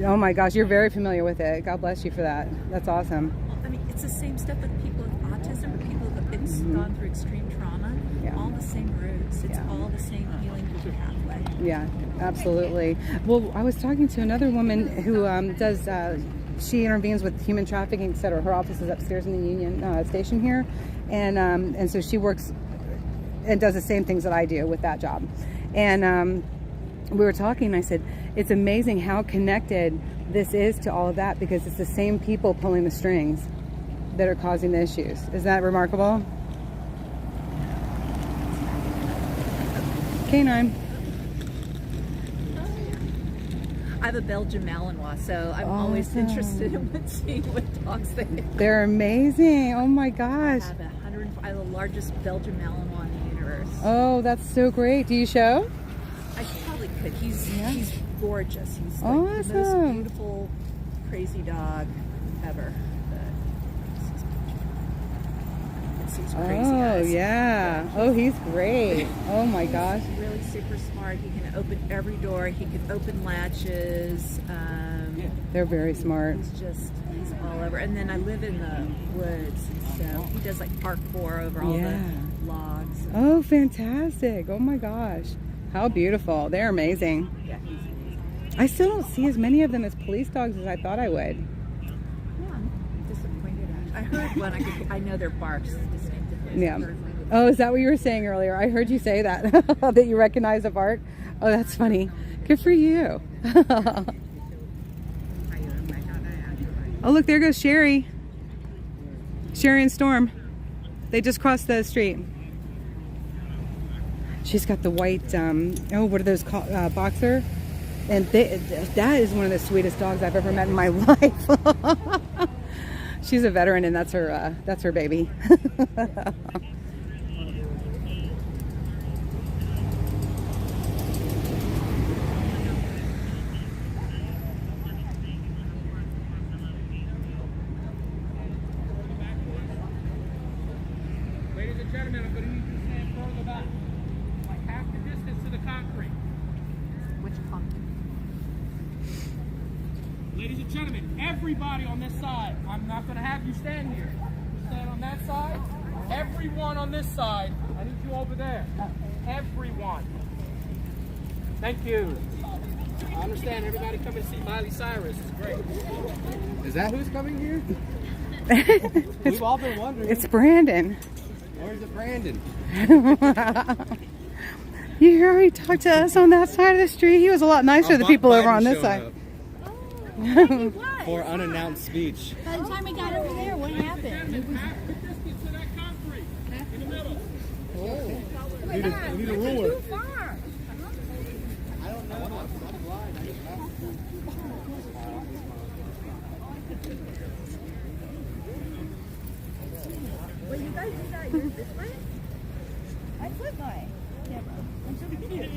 Oh my gosh, you're very familiar with it. God bless you for that. That's awesome. Well, I mean, it's the same stuff with people with autism or people that it's gone through extreme trauma. Yeah. All the same roots. It's all the same healing pathway. Yeah, absolutely. Well, I was talking to another woman who does, she intervenes with human trafficking, etc. Her office is upstairs in the Union Station here. And so she works and does the same things that I do with that job. And we were talking, and I said, it's amazing how connected this is to all of that, because it's the same people pulling the strings that are causing the issues. Isn't that remarkable? Canine. I have a Belgian Malinois, so I'm always interested in seeing what dogs they have. They're amazing. Oh my gosh. I have the largest Belgian Malinois in the universe. Oh, that's so great. Do you show? I probably could. He's gorgeous. He's like the most beautiful, crazy dog ever. He's crazy eyes. Yeah. Oh, he's great. Oh my gosh. He's really super smart. He can open every door. He can open latches. They're very smart. He's all over. And then I live in the woods, so he does like parkour over all the logs. Oh, fantastic. Oh my gosh. How beautiful. They're amazing. Yeah, he's amazing. I still don't see as many of them as police dogs as I thought I would. Yeah, I'm disappointed. I heard one. I know their barks distinctively. Yeah. Oh, is that what you were saying earlier? I heard you say that, that you recognize a bark. Oh, that's funny. Good for you. Oh, look, there goes Sherry. Sherry and Storm. They just crossed the street. She's got the white, what are those called? Boxer. And that is one of the sweetest dogs I've ever met in my life. She's a veteran, and that's her baby. Ladies and gentlemen, I'm going to need you to stand further back. Like half the distance to the concrete. Which concrete? Ladies and gentlemen, everybody on this side. I'm not going to have you stand here. You stand on that side. Everyone on this side. I need you over there. Everyone. Thank you. I understand everybody coming to see Miley Cyrus. It's great. Is that who's coming here? We've all been wondering. It's Brandon. Where's it, Brandon? You hear he talked to us on that side of the street? He was a lot nicer to the people over on this side. For unannounced speech. By the time we got over there, what happened? Half the distance to that concrete in the middle. Need a ruler. Too far. I don't know. I'm blind. I just have Well, you guys do that yours this way? I flip my camera. I'm so confused.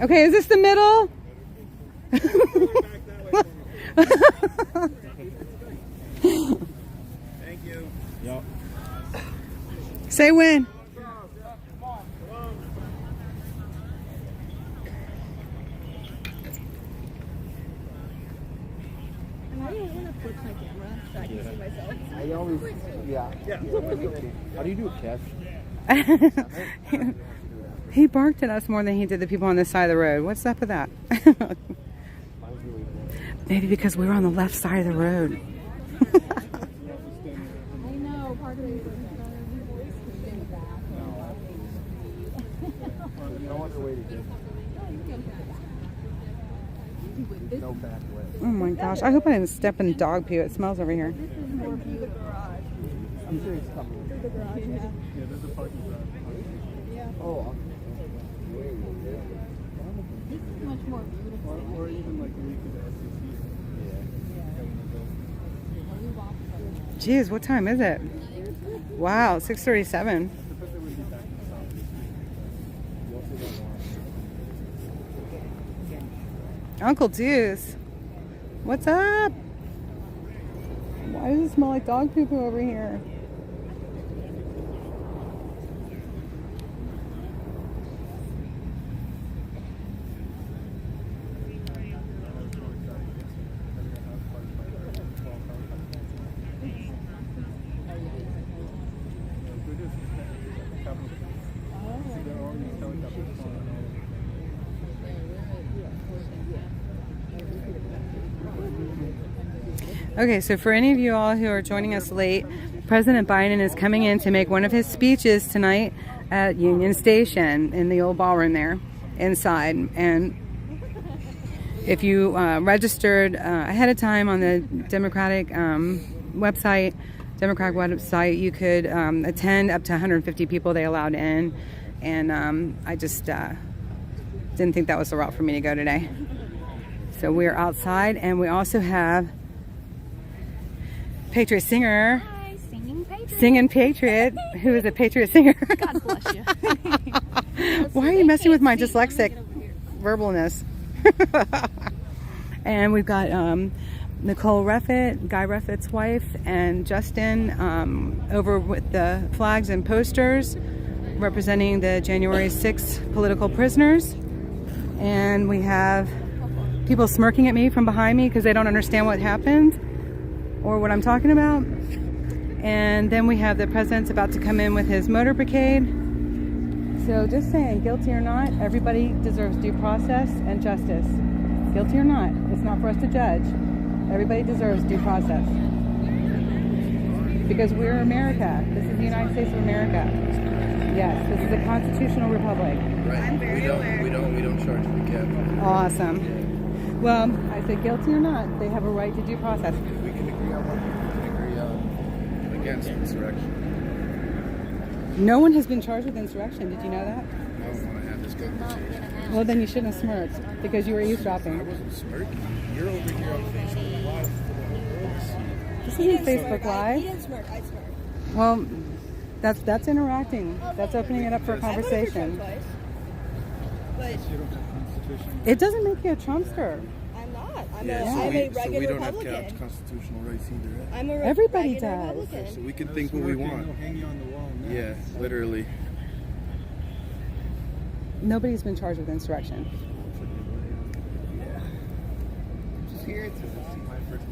Okay, is this the middle? Thank you. Yep. Say when. I don't want to flip my camera so I can see myself. I always, How do you do it, Kev? He barked at us more than he did the people on this side of the road. What's up with that? Maybe because we were on the left side of the road. I know, part of me was No other way to do it. No back way. Oh my gosh, I hope I didn't step in dog poo. It smells over here. I'm sure it's coming. Through the garage, yeah. Yeah, there's a parking garage. Yeah. Oh. This is much more beautiful. Or even like maybe to the SEC. Yeah. Jeez, what time is it? Wow, 6:37. Uncle Deuce, what's up? Why does it smell like dog poo poo over here? Okay, so for any of you all who are joining us late, President Biden is coming in to make one of his speeches tonight at Union Station in the old ballroom there inside. And if you registered ahead of time on the Democratic website, you could attend up to 150 people they allowed in. And I just didn't think that was the route for me to go today. So we're outside, and we also have Patriot singer. Hi, Singing Patriot, who is a Patriot singer. God bless you. Why are you messing with my dyslexic verbalness? And we've got Nicole Ruffett, Guy Ruffett's wife, and Justin over with the flags and posters representing the January 6th political prisoners. And we have people smirking at me from behind me because they don't understand what happened or what I'm talking about. And then we have the president's about to come in with his motor brigade. So just saying, guilty or not, everybody deserves due process and justice. Guilty or not, it's not for us to judge. Everybody deserves due process. Because we're America. This is the United States of America. Yes, this is a constitutional republic. Right. I'm very aware. We don't charge the cap. Awesome. Well, I said guilty or not, they have a right to due process. We can agree on one thing. We can agree on against insurrection. No one has been charged with insurrection. Did you know that? I don't want to have this conversation. Well, then you shouldn't have smirked because you were I eavesdropping. wasn't smirking. You're over here on Facebook Live for the whole world to see. This isn't Facebook He Live. didn't smirk. I smirked. Well, that's interacting. That's opening it up for a I voted for Trump conversation. twice. But It doesn't make you a Trumpster. I'm not. I'm Yeah, a so regular we don't have Republican. constitutional rights either. Right? I'm a Everybody regular does. Republican. So we can think what we want. Hang you on the wall now. Yeah, literally. Nobody's been charged with insurrection. Just here to see my first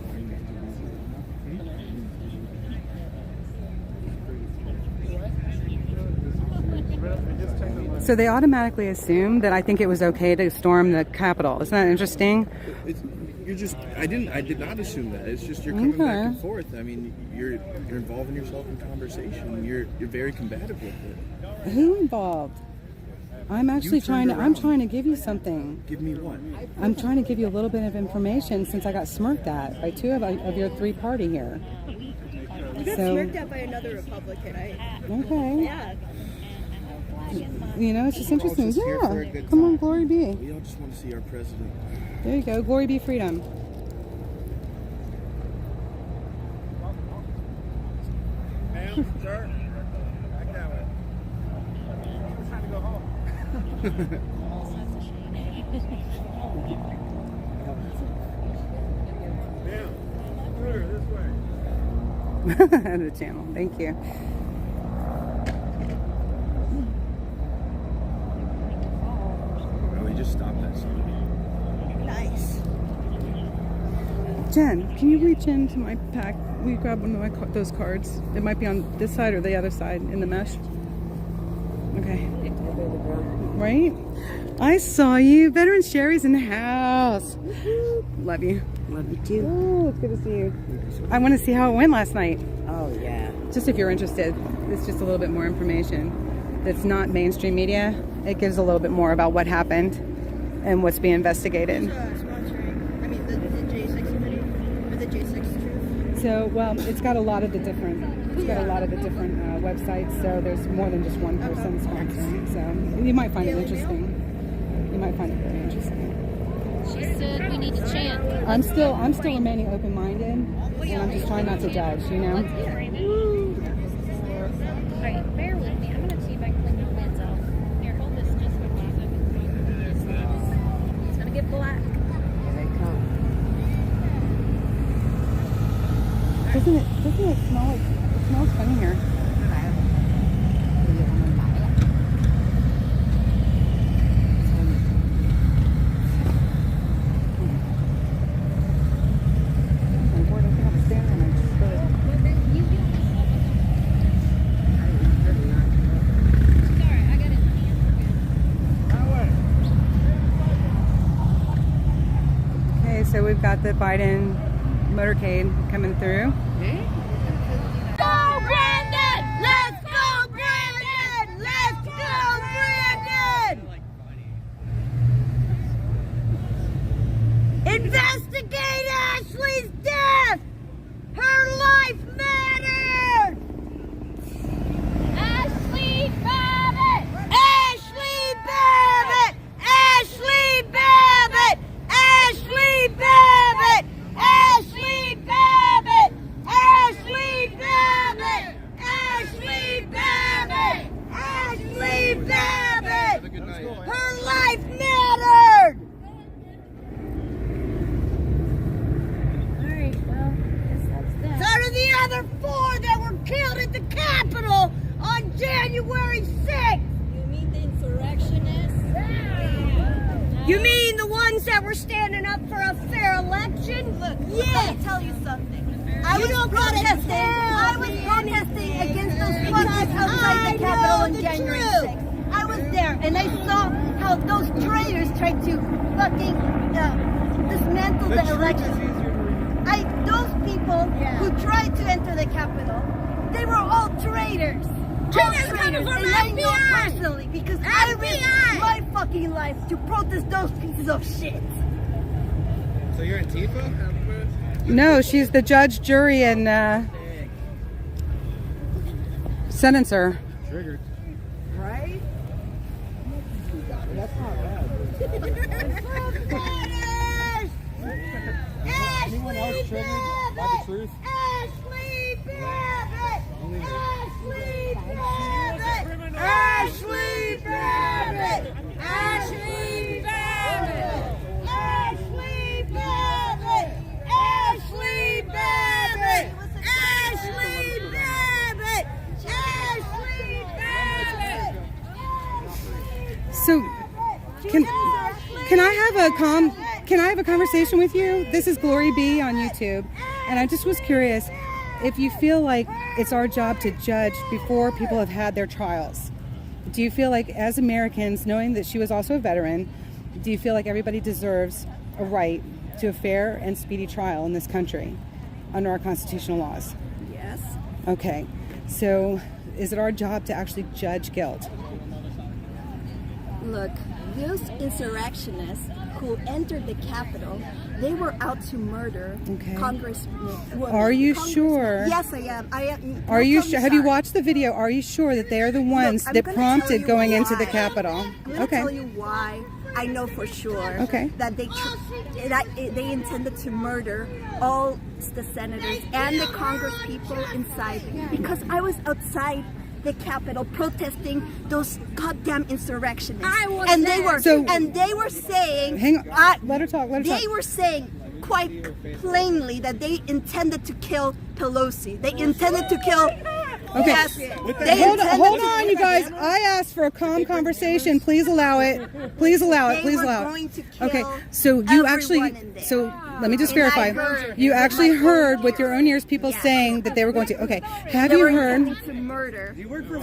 So they automatically assume that I think it was okay to storm the Capitol. Isn't that interesting? I did not assume that. It's just you're coming back Okay. and forth. I mean, you're involving yourself in conversation. You're very combative with it. Who involved? I'm actually turned I'm around. trying to give you something. Give me one. I'm trying to give you a little bit of information since I got smirked at by two of your three party here. You got So- smirked at by another Republican. Okay. Yeah. You know, it's just interesting. just here for a Yeah. good Come on, time. glory be. We all just want to see our president. There you go. Glory be freedom. Ma'am, sir, back that way. It's time to go home. Ma'am, through this way. End of the channel. Thank you. Oh, we just stopped that sign. Nice. Jen, can you reach into my pack? Will you grab one of those cards? It might be on this side or the other side in the mesh. Okay. Right? I saw you. Veteran Sherry's in the house. Love you. Love you too. Oh, it's good to see you. I want to see how it went last night. Oh yeah. Just if you're interested, it's just a little bit more information. That's not mainstream media. It gives a little bit more about what happened and what's being investigated. So, well, it's got a lot of the different websites. So there's more than just one person sponsoring. So you might find it interesting. You might find it very interesting. She said we need to chant. I'm still remaining open-minded, and I'm just trying not to judge. You know. Alright, bear with me. I'm gonna see if I can clean my lids out. Here, hold this just for a minute. It's gonna get black. Doesn't it smell like, it smells funny here? Okay, so we've got the Biden motorcade coming through. Go, Brandon! Let's go, Brandon! Let's go, Brandon! Investigate Ashley's death! Her life mattered! Ashley Babbitt! Ashley Babbitt! Ashley Babbitt! Ashley Babbitt! Ashley Babbitt! Ashley Babbitt! Ashley Babbitt! Ashley Babbitt! Her life mattered! Alright, well, I guess that's that. So do the other 4 that were killed at the Capitol on January 6th! You mean the insurrectionists? You mean the ones that were standing up for a fair election? Look, yeah. let me tell you something. I was protesting against those fuckers outside the Capitol on January 6th. I was there, and I saw how those traitors tried to fucking dismantle the election. Those people who tried to enter the Capitol, they were all traitors. All traitors, and I know personally because I risked my fucking life to protest those pieces of shit. So you're Antifa? No, she's the judge, jury, and sentencer. Triggered. Right? That's not Anyone else triggered by the truth? Ashley Babbitt! Ashley Babbitt! Ashley Babbitt! Ashley Babbitt! Ashley Babbitt! Ashley Babbitt! Ashley Babbitt! Ashley Babbitt! So, can I have a conversation with you? This is Glory B on YouTube, and I just was curious if you feel like it's our job to judge before people have had their trials. Do you feel like, as Americans, knowing that she was also a veteran, do you feel like everybody deserves a right to a fair and speedy trial in this country under our constitutional laws? Yes. Okay, so is it our job to actually judge guilt? Look, those insurrectionists who entered the Capitol, they were out to murder Congressmen. Are you sure? Yes, I am. I am. Are you sure? Have you watched the video? Are you sure that they are the ones that prompted going into the Capitol? I'm going to tell you why. I know for sure that they intended to murder all the senators and the Congress people inside, because I was outside the Capitol protesting those goddamn insurrectionists. They were saying, hang on, let her talk. They were saying quite plainly that they intended to kill Pelosi. They intended to kill. Okay. Yes, hold on, you guys. I asked for a calm conversation. Please allow it. Please allow it. Please allow it. Okay. So you actually. So let me just verify. You actually heard with your own ears people saying that they were going to. Okay. Have you heard?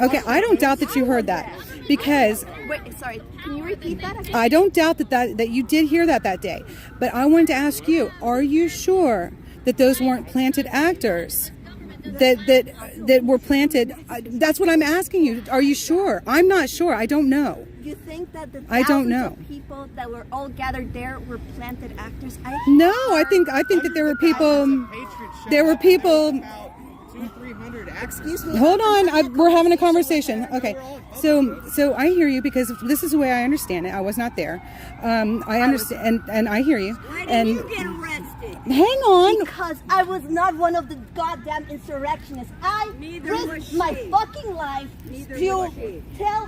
Okay. I don't doubt that you heard that, because. Wait. Sorry. Can you repeat that again? I don't doubt that you did hear that day, but I wanted to ask you: are you sure that those weren't planted actors that were planted. That's what I'm asking you. Are you sure? I'm not sure. I don't know. You think that the I don't thousands know. of people that were all gathered there were planted actors? No, I think that there were people. There were people. 200-300 actors. Excuse me. Hold on, we're having a conversation. Okay, so I hear you because this is the way I understand it. I was not there. I understand, and I hear you. Why And did you get arrested? hang on. Because I was not one of the goddamn insurrectionists. I risked my fucking life to tell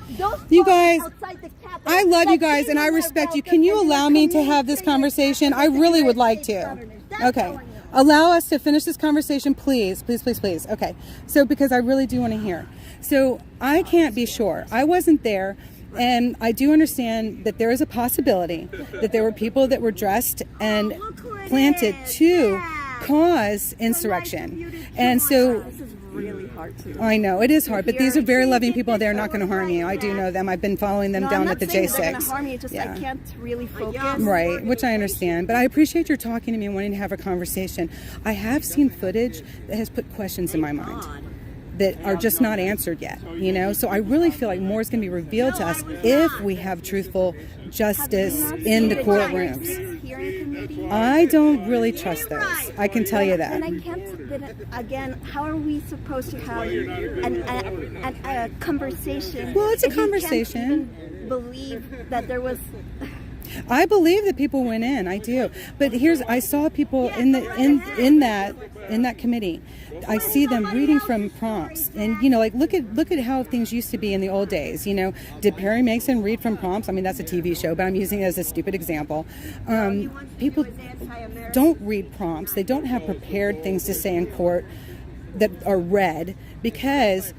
those You folks guys, outside the Capitol I love you that guys, they and I were respect you. welcome Can you and allow they me were to have this communicating conversation? I with the really would United like States to. government. That's Okay. all I know. Allow us to finish this conversation, please. Please, please, please. Okay. So, because I really do want to hear. So, I can't be sure. I wasn't there. And I do understand that there is a possibility that there were people that were dressed and planted to cause insurrection. And so, This is really hard to I know it is hard, but these are very loving people. They're not going to harm you. I do know them. I've been following them No, down I'm at the not saying J6. they're gonna harm you, it's just I can't really focus. Right, which I understand. But I appreciate your talking to me and wanting to have a conversation. I have seen footage that has put questions in my mind that are just not answered yet, you know? So I really feel like more is going to be revealed to us if we have truthful justice in the courtrooms. I don't really trust those. I can tell you that. And I can't, then again, how are we supposed to have a conversation? Well, it's a if you can't conversation. even believe that there was. I believe that people went in. I do. But I saw people in that committee. I see them reading from prompts, and like look at how things used to be in the old days. Did Perry Mason read from prompts? I mean, that's a TV show, but I'm using it as a stupid example. People don't read prompts. They don't have prepared things to say in court that are read because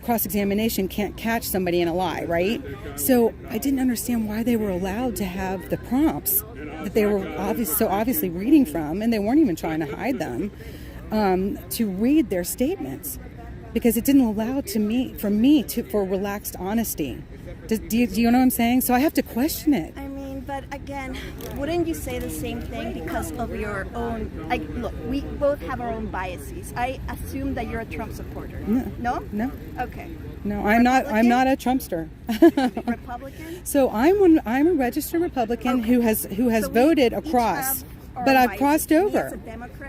cross-examination can't catch somebody in a lie, right? So I didn't understand why they were allowed to have the prompts that they were obviously reading from, and they weren't even trying to hide them, to read their statements, because it didn't allow for relaxed honesty. Do you know what I'm saying? So I have to question it. I mean, but again, wouldn't you say the same thing because of your own? Look, we both have our own biases. I assume that you're a Trump supporter. No? No. Okay. No, I'm not. I'm not a Trumpster. Republican? So I'm a registered Republican who has voted across. But I've crossed over.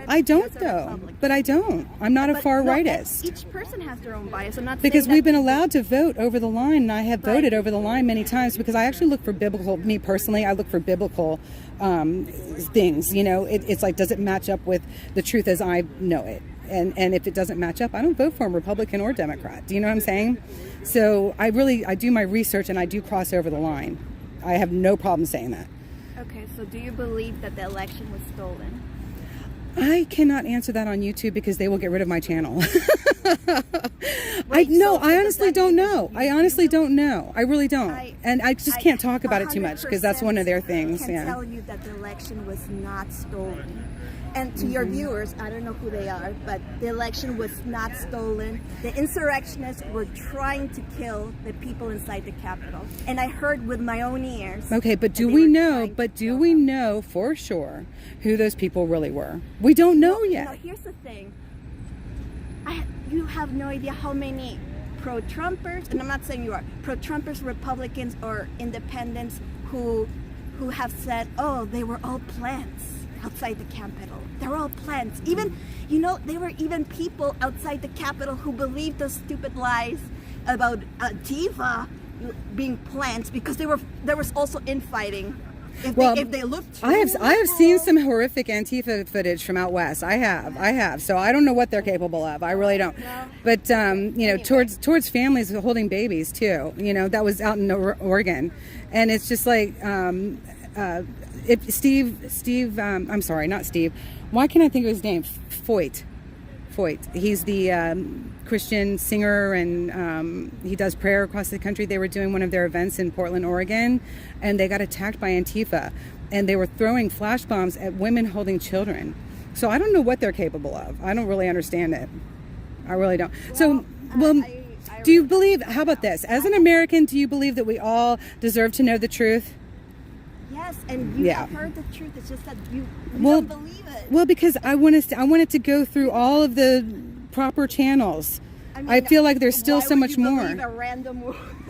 I don't though. But I don't. I'm not a far rightist. Each person has their own bias. I'm not because saying we've been allowed to vote over the line, and I have voted over the line many times because I actually look for biblical. Me personally, I look for biblical things. It's like, does it match up with the truth as I know it? And if it doesn't match up, I don't vote for a Republican or Democrat. Do you know what I'm saying? So I do my research, and I do cross over the line. I have no problem saying that. Okay, so do you believe that the election was stolen? I cannot answer that on YouTube because they will get rid of my channel. I honestly don't know. I honestly don't know. I really don't. And I just can't talk about it too much because that's one of their things. I can tell you that the election was not stolen. And to your viewers, I don't know who they are, but the election was not stolen. The insurrectionists were trying to kill the people inside the Capitol. And I heard with my own ears. Okay, but do we know for sure who those people really were? We don't know yet. No, here's the thing. You have no idea how many pro-Trumpers, and I'm not saying you are, pro-Trumpers, Republicans, or independents who have said, oh, they were all plants outside the Capitol. They're all plants. Even, there were even people outside the Capitol who believed those stupid lies about Antifa being plants because there was also infighting. If they looked I have seen some horrific Antifa footage from out west. I have. So I don't know what they're capable of. I really don't. But towards families holding babies too. That was out in Oregon, and it's just like Steve. I'm sorry, not Steve. Why can't I think of his name? Foyt. He's the Christian singer, and he does prayer across the country. They were doing one of their events in Portland, Oregon, and they got attacked by Antifa, and they were throwing flash bombs at women holding children. So I don't know what they're capable of. I don't really understand it. I really don't. Do you believe, how about this? As an American, do you believe that we all deserve to know the truth? Yes, and you have heard the truth. It's just that you don't believe it. Well, because I wanted to go through all of the proper channels. I mean, I feel like there's still why so would much you more. believe a random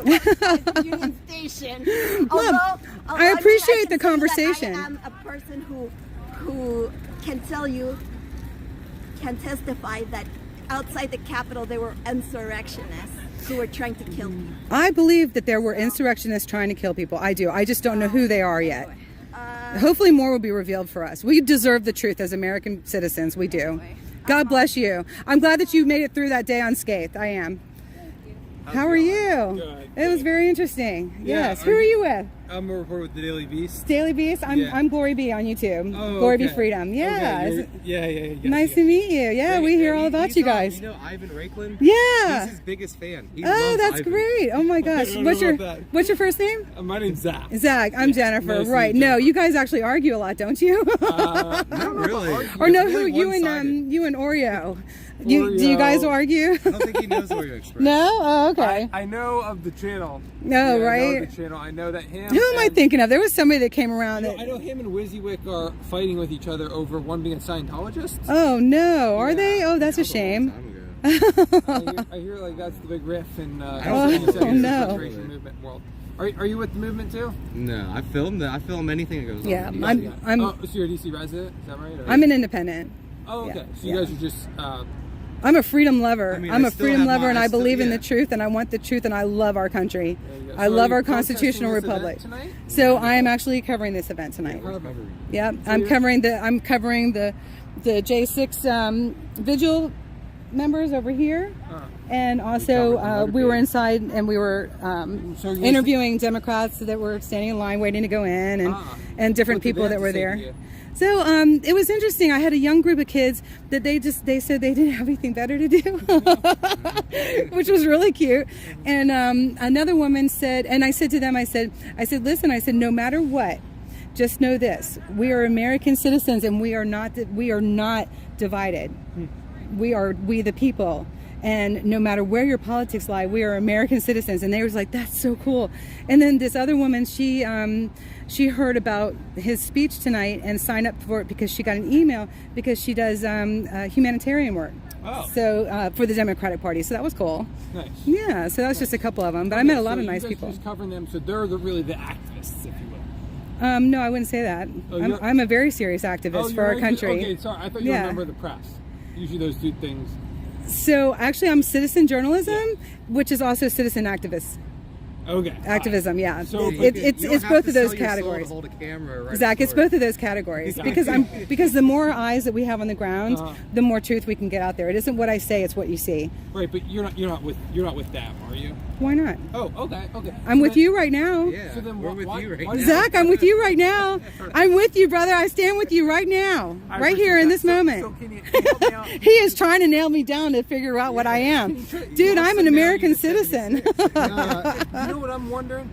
at Union Station. I appreciate the can say that conversation. I am a person who can tell you, can testify that outside the Capitol there were insurrectionists who were trying to kill people. I believe that there were insurrectionists trying to kill people. I do. I just don't know who they are yet. Hopefully more will be revealed for us. We deserve the truth as American citizens. We do. God bless you. I'm glad that you made it through that day unscathed. I am. How are you? Good. It was very interesting. Yeah, Yes. Who are you with? I'm a reporter with the Daily Beast. Daily Beast? I'm Glory B on YouTube. Oh, Glory B okay. Freedom. Yeah. Okay, Is it- yeah. Nice to meet you. Yeah, we hear all about you guys. You know Ivan Raikland? Yeah. He's his biggest fan. He Oh, loves that's Ivan. great. Oh my gosh. I don't What's know your about that. What's your first name? My name's Zach. Zach. I'm Jennifer. Nice to Right. meet you. No, you guys actually argue a lot, don't you? Not really. Or no, It's who really you and Oreo. Do you guys argue? I don't think he knows Oreo Express. No? Oh, okay. I know of the channel. No, Yeah, I right? know the channel. I know that him. Who am I thinking of? There was somebody that came around that. I know him and Wizzywick are fighting with each other over one being a Scientologist. Oh no, are they? Oh, that's a shame. I hear like that's the big riff in Oh, the no. conservation movement world. Are you with the movement too? No, I film anything that goes Yeah, on. I'm Oh, so you're a DC resident? Is that right? Or- I'm an independent. Oh, okay. Yeah, So you guys are just. I'm a freedom lover. I mean, I'm I a still freedom have lover, my- and I I still- believe in yeah. the truth, and I want the truth, and I love our country. go. I So love are our you protesting constitutional this event republic. tonight? So I am actually covering this event tonight. Yep, I'm covering the J6 vigil members over here, and also we were inside and we were interviewing Democrats that were standing in line waiting to go in, and different What did people they that have were to say there. to you? So it was interesting. I had a young group of kids that they said they didn't have anything better to do, which was really cute. And another woman said, and I said to them, I said, listen, I said, no matter what, just know this: we are American citizens, and we are not divided. We the people. And no matter where your politics lie, we are American citizens. And they was like, that's so cool. And then this other woman, she heard about his speech tonight and signed up for it because she got an email because she does humanitarian work. Oh. So for the Democratic Party. So that was cool. Nice. Yeah, so that was just a couple of them. But I met a lot of nice you guys people. Just covering them, so they're really the activists, if you will. No, I wouldn't say that. Oh, I'm a very serious activist for our country. Okay, sorry. I thought you were a member of the press. Usually those two things. So actually, I'm citizen journalism, which is also citizen activist. Okay. Activism, yeah. So It's both of those categories. Hold a camera, right? Zach, it's both of those categories because the more eyes that we have on the ground, the more truth we can get out there. It isn't what I say; it's what you see. Right, but you're not with them, are you? Why not? Oh, okay. I'm with you right now. Yeah, So then we're with you right now. Zach, I'm with you right now. I'm with you, brother. I stand with you right now, right here in this moment. So can you help me out? He is trying to nail me down to figure out what I am. Dude, I'm an American citizen. You know what I'm wondering?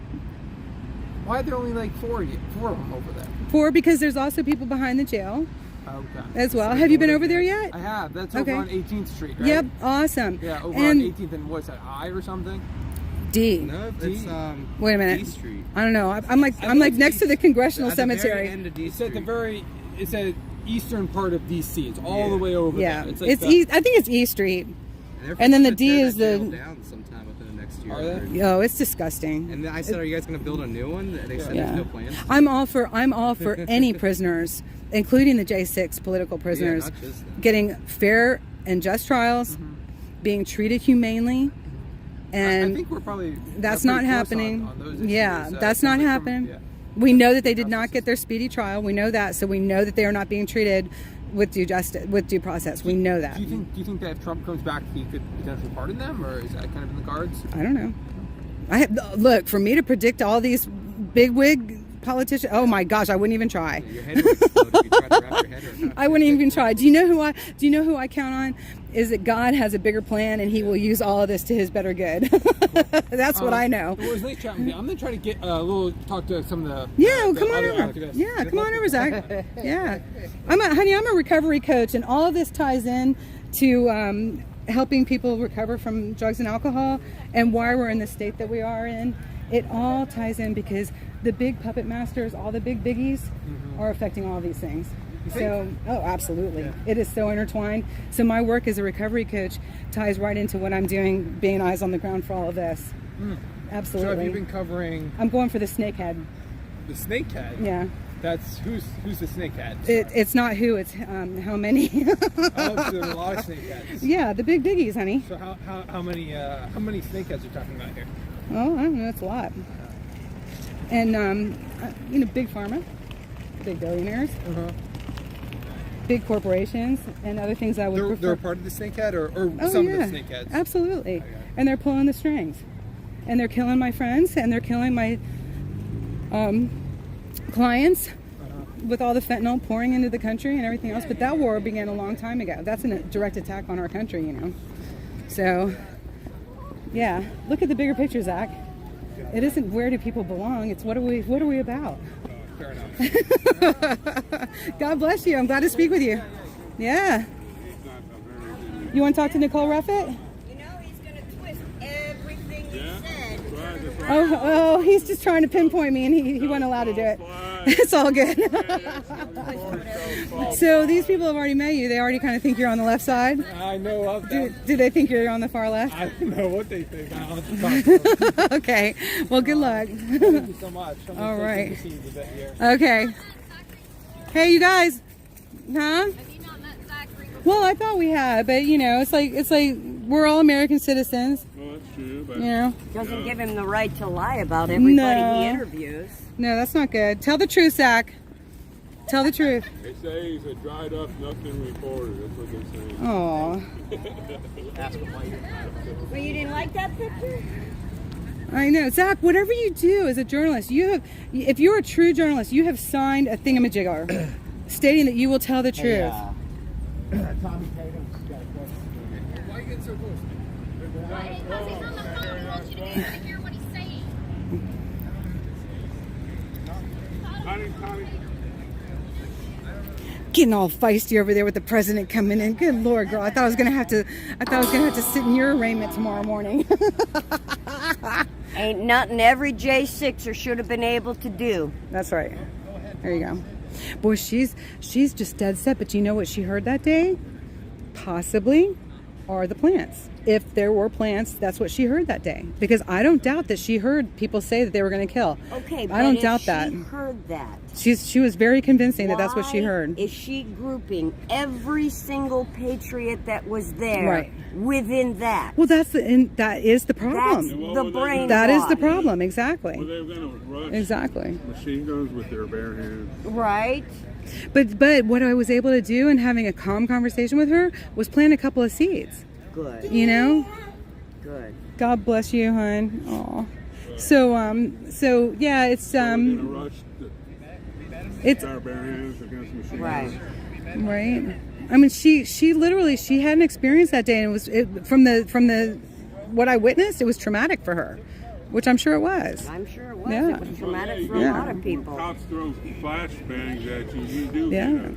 Why are there only like four of them over there? Because there's also people behind the jail Okay. as well. Have you been over there yet? I have. That's over on 18th Street, right? Yep, awesome. Yeah, over and on 18th and what's that, I or something? D. No, it's Wait a minute. D Street. I don't know. I'm like next to the Congressional At the very Cemetery. end of D It's at the Street. it's at eastern part of DC. It's all the way over Yeah, there. It's like I think it's E Street. they're And then the gonna D tear is that the- jail down sometime within the next year. Are I heard. they? Oh, it's disgusting. And then I said, "Are you guys going to build a new one?" They said there's no plans. I'm all for any prisoners, including the J6 political prisoners, not just them. getting fair and just trials, being treated humanely, and I think we're probably that's pretty not close happening. on those issues. Yeah, that's not something from- happening. yeah. We know that they did not get their speedy trial. We know that, so we know that they are not being treated with due process. We know that. Do you think that if Trump comes back, he could potentially pardon them, or is that kind of in the cards? I don't know. Look, for me to predict all these bigwig politicians, oh my gosh, I wouldn't even try. Your head would explode if you tried to wrap your head around it. I wouldn't even try. Do you know who I count on? Is that God has a bigger plan and He will use all of this to His better good. That's what I know. Well, it was nice chatting with you. I'm gonna try to get talk to some of the Come on other over. activists. Yeah, come on over, Zach. Yeah, I'm a recovery coach, and all of this ties in to helping people recover from drugs and alcohol, and why we're in the state that we are in. It all ties in because the big puppet masters, all the big biggies, are affecting all these things. So, oh, absolutely. Yeah. It is so intertwined. So my work as a recovery coach ties right into what I'm doing, being eyes on the ground for all of this. Absolutely. So have you been covering... I'm going for the snakehead. The snakehead? Yeah. That's who's the snakehead? It's not who, it's how many. Oh, so there are a lot of snakeheads. Yeah, the big biggies, honey. So how many snakeheads are you talking about here? Oh, I don't know, it's a lot. And you know, big pharma, big billionaires, big corporations, and other things I would prefer. They're a part of the snakehead, or some of the snakeheads. Absolutely. And they're pulling the strings, and they're killing my friends, and they're killing my clients with all the fentanyl pouring into the country and everything else. But that war began a long time ago. That's a direct attack on our country, you know. So, yeah, look at the bigger picture, Zach. It isn't where do people belong. It's what are we about? Fair enough. God bless you. I'm glad to speak with you. Yeah. You want to talk to Nicole Ruffett? You know he's going to twist everything he said. Oh, he's just trying to pinpoint me, and he wasn't allowed to do it. It's all good. So these people have already met you. They already kind of think you're on the left side. I know of them. Do they think you're on the far left? I don't know what they think. I'll have to talk to them. Okay. Well, good luck. Thank you so much. All right. Here. Okay. Hey, you guys. Huh? Well, I thought we had, but you know, it's like we're all American citizens. Well, that's true, but you know, doesn't give him the right to lie about everybody he interviews. No, that's not good. Tell the truth, Zach. Tell the truth. They say he's a dried up, nothing reporter. That's what they say. Aw. Well, you didn't like that picture? I know, Zach. Whatever you do as a journalist, if you're a true journalist, you have signed a thingamajigger stating that you will tell the truth. Tommy Tatum's got a question. Why are you getting so close? Because he's on the phone. He wants you to hear what he's saying. Getting all feisty over there with the president coming in. Good Lord, girl! I thought I was gonna have to sit in your arraignment tomorrow morning. Ain't nothing every J6er should have been able to do. That's right. There you go. Boy, she's just dead set. But you know what she heard that day? Possibly are the plants. If there were plants, that's what she heard that day. Because I don't doubt that she heard people say that they were going to kill. Okay, but I don't doubt that. She heard that. She was very convincing that that's what she heard. Is she grouping every single patriot that was there within that? Well, that is the problem. That's the brain. That is the problem. Exactly. Well, they were going to rush machine guns with their bare hands. Right. But what I was able to do in having a calm conversation with her was plant a couple of seeds. Good. You know? Good. God bless you, hon. Aw. So yeah, it's it's our bare hands against machine guns. Right. I mean, she literally had an experience that day, and from the what I witnessed, it was traumatic for her. Which I'm sure it was. I'm sure it was. Yeah. It was traumatic for a lot of people. Cops throw flashbangs at you. You do.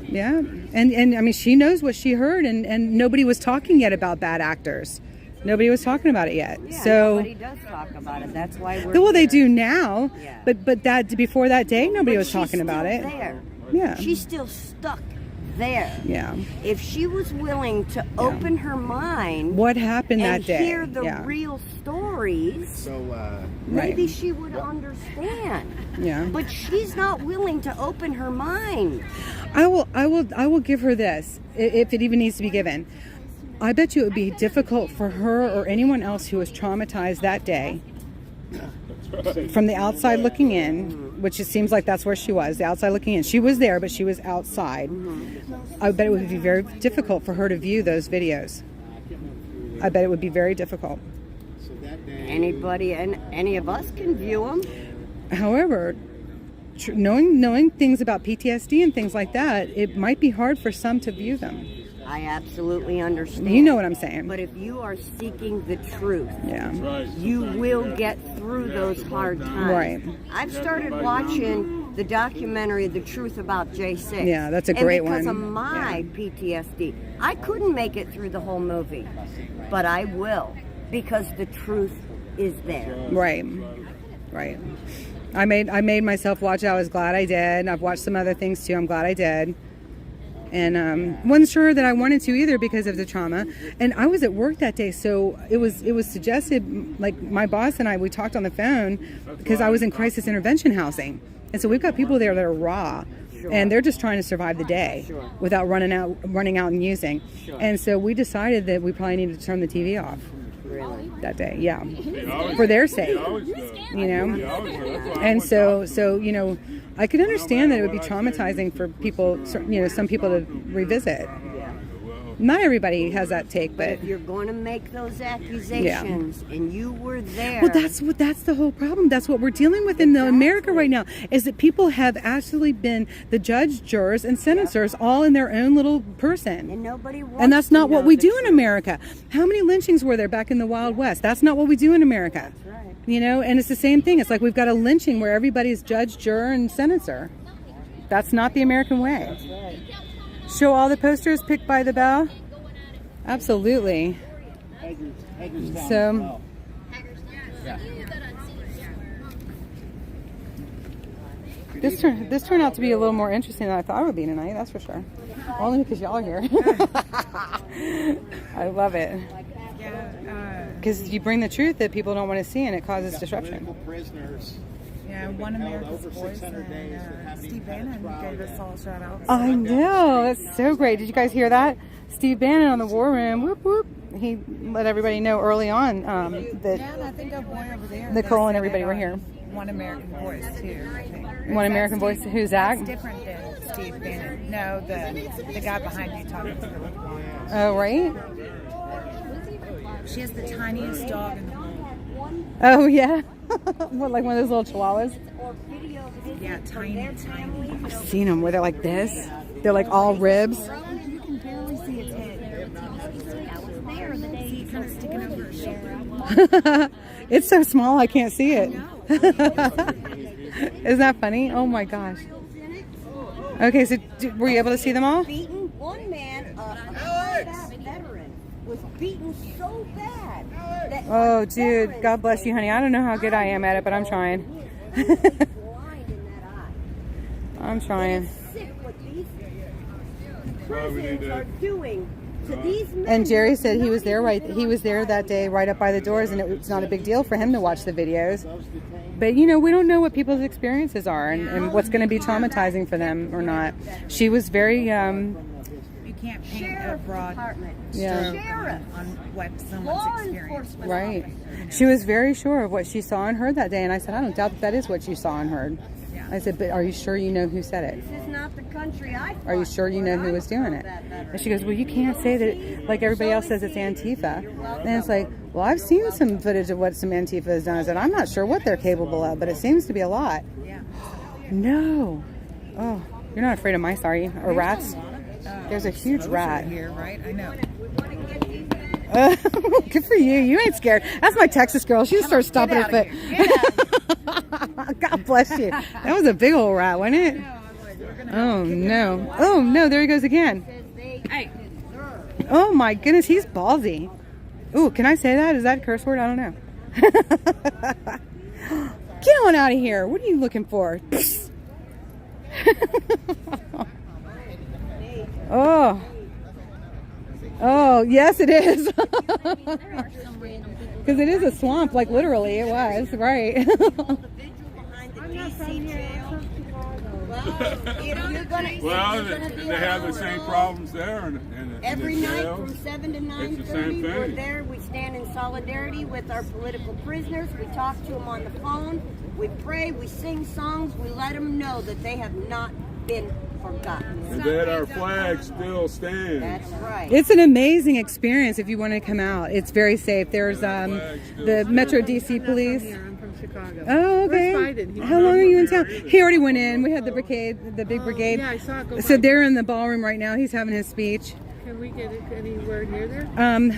Yeah. And I mean, she knows what she heard, and nobody was talking yet about bad actors. Nobody was talking about it yet. Yeah, so nobody does talk about it. That's why we're well, they here. do now. Yeah. But that before that day, nobody But was talking about it. There. Yeah. She's still stuck there. Yeah. If she was willing to open her mind, what happened that and day? hear the real stories, maybe she would understand. Yeah. But she's not willing to open her mind. I will give her this, if it even needs to be given. I bet you it would be difficult for her or anyone else who was traumatized that day from the outside looking in, which it seems like that's where she was, the outside looking in. She was there, but she was outside. I bet it would be very difficult for her to view those videos. I bet it would be very difficult. Anybody and any of us can view them. However, knowing things about PTSD and things like that, it might be hard for some to view them. I absolutely understand. You know what I'm saying. But if you are seeking the truth, yeah, you will get through those hard times. Right. I've started watching the documentary The Truth About J6. Yeah, that's a great one. And because of my PTSD, I couldn't make it through the whole movie. But I will, because the truth is there. Right. I made myself watch it. I was glad I did. I've watched some other things too. I'm glad I did. and wasn't sure that I wanted to either because of the trauma. And I was at work that day, so it was suggested, like my boss and I, we talked on the phone because I was in crisis intervention housing, and so we've got people there that are raw. And they're just trying to survive the day without running out and using. And so we decided that we probably needed to turn the TV off that day. Yeah, for their sake, you know. And so you know, I could understand that it would be traumatizing for people, you know, some people to revisit. Not everybody has that take, but if you're going to make those accusations, and you were there. Well, that's the whole problem. That's what we're dealing with in America right now, is that people have actually been the judge, jurors, and senators all in their own little person. And nobody wants and that's to not what know we the do truth. in America. How many lynchings were there back in the Wild West? That's not what we do in America. That's right. You know, and it's the same thing. It's like we've got a lynching where everybody's judge, juror, and senator. That's not the American way. That's right. Show all the posters picked by the bell. Absolutely. So this turned out to be a little more interesting than I thought it would be tonight, that's for sure. Only because y'all are here. I love it. Because you bring the truth that people don't want to see, and it causes disruption. Prisoners. Yeah, One America's Voice and Steve Bannon gave us all shout outs. I know, that's so great. Did you guys hear that? Steve Bannon on the War Room, whoop whoop. He let everybody know early on that Yeah, and I think a boy over there. Nicole and everybody were here. One American Voice too, I think. One American Voice. Who's that? That's different than Steve Bannon. No, the guy behind you talking to the Oh, right. She has the tiniest dog in the world. Oh, yeah. What, like one of those little chihuahuas? Yeah, tiny. I've seen them where they're like this. They're like all ribs. You can barely see its head. See it kind of sticking over her shoulder. It's so small I can't see it. Isn't that funny? Oh my gosh. Okay, so were you able to see them all? Beaten. One man, a veteran, was beaten so bad that Oh, dude. God bless you, honey. I don't know how good I am at it, but I'm trying. I'm trying. sick what these prisons are doing to these men. And Jerry said he was there that day right up by the doors, and it's not a big deal for him to watch the videos. But you know, we don't know what people's experiences are and what's going to be traumatizing for them or not. She was very You can't paint a broad yeah. on what someone's experience. Right. She was very sure of what she saw and heard that day, and I said, I don't doubt that is what you saw and heard. I said, but are you sure you know who said it? This is not the country I Are you sure you know who was doing it? And she goes, well, you can't say that like everybody else says it's Antifa. And it's like, well, I've seen some footage of what some Antifa has done. I said, I'm not sure what they're capable of, but it seems to be a lot. No. Oh, you're not afraid of mice, are you? Or rats? There's a huge rat. Here, right? I know. Good for you. You ain't scared. That's my Texas girl. She just starts stomping her foot. God bless you. That was a big old rat, wasn't it? Oh, no. Oh, no. There he goes again. Oh, my goodness. He's ballsy. Ooh, can I say that? Is that a curse word? I don't know. Get on out of here. What are you looking for? Oh. Oh, yes, it is. Because it is a swamp, like literally it was, right? Well, they have the same problems there in Every the night jails. from 7 to It's the same 9:30, we're thing. there. We stand in solidarity with our political prisoners. We talk to them on the phone. We pray. We sing songs. We let them know that they have not been forgotten. And that our flag still stands. That's right. It's an amazing experience if you want to come out. It's very safe. There's the Metro DC police. I'm from Chicago. Oh, okay. Where's Biden? How long are you in town? He already went in. We had the brigade, the big brigade. Yeah, I saw it go So by. they're in the ballroom right now. He's having his speech. Can we get any word near there?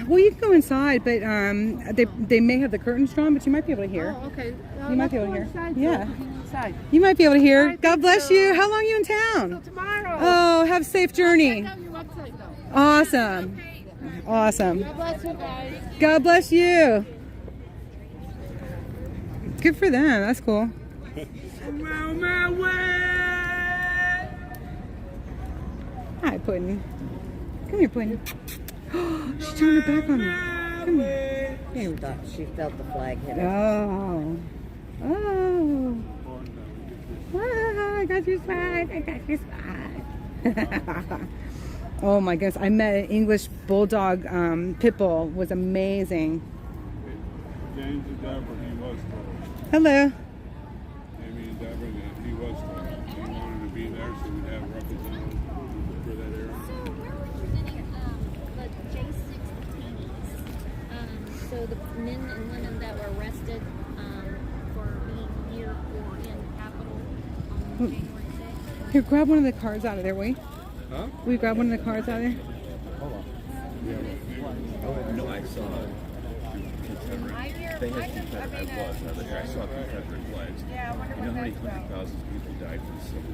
Well, you can go inside, but they may have the curtains drawn, but you might be able to hear. Oh, okay. You might be able to hear. Yeah. Inside. You might be able to hear. God bless you. How long are you in town? Tomorrow. Oh, have a safe journey. Awesome. Awesome. God bless you guys. God bless you. Good for them. That's cool. Around my way. I Hi, Puddin'. Come here, Puddin'. She turned her back on me. Come here. She felt the flag hit her. Oh. Oh. Ah, I got your spot. I got your spot. Oh my goodness. I met an English bulldog pit bull. Was amazing. James and Deborah, he was told. Hello. Amy and Deborah, he was told. He wanted to be there so we'd have representatives for that area. So we're representing the J6 detainees. So the men and women that were arrested for being here or in the Capitol on January 6th. Here, grab one of the cards out of there, will you? Huh? Will you grab one of the cards out of there? Hold on. No, I saw Confederate. They had Confederate. I was over there. I saw Confederate flags. You know how many 100,000 people died from the Civil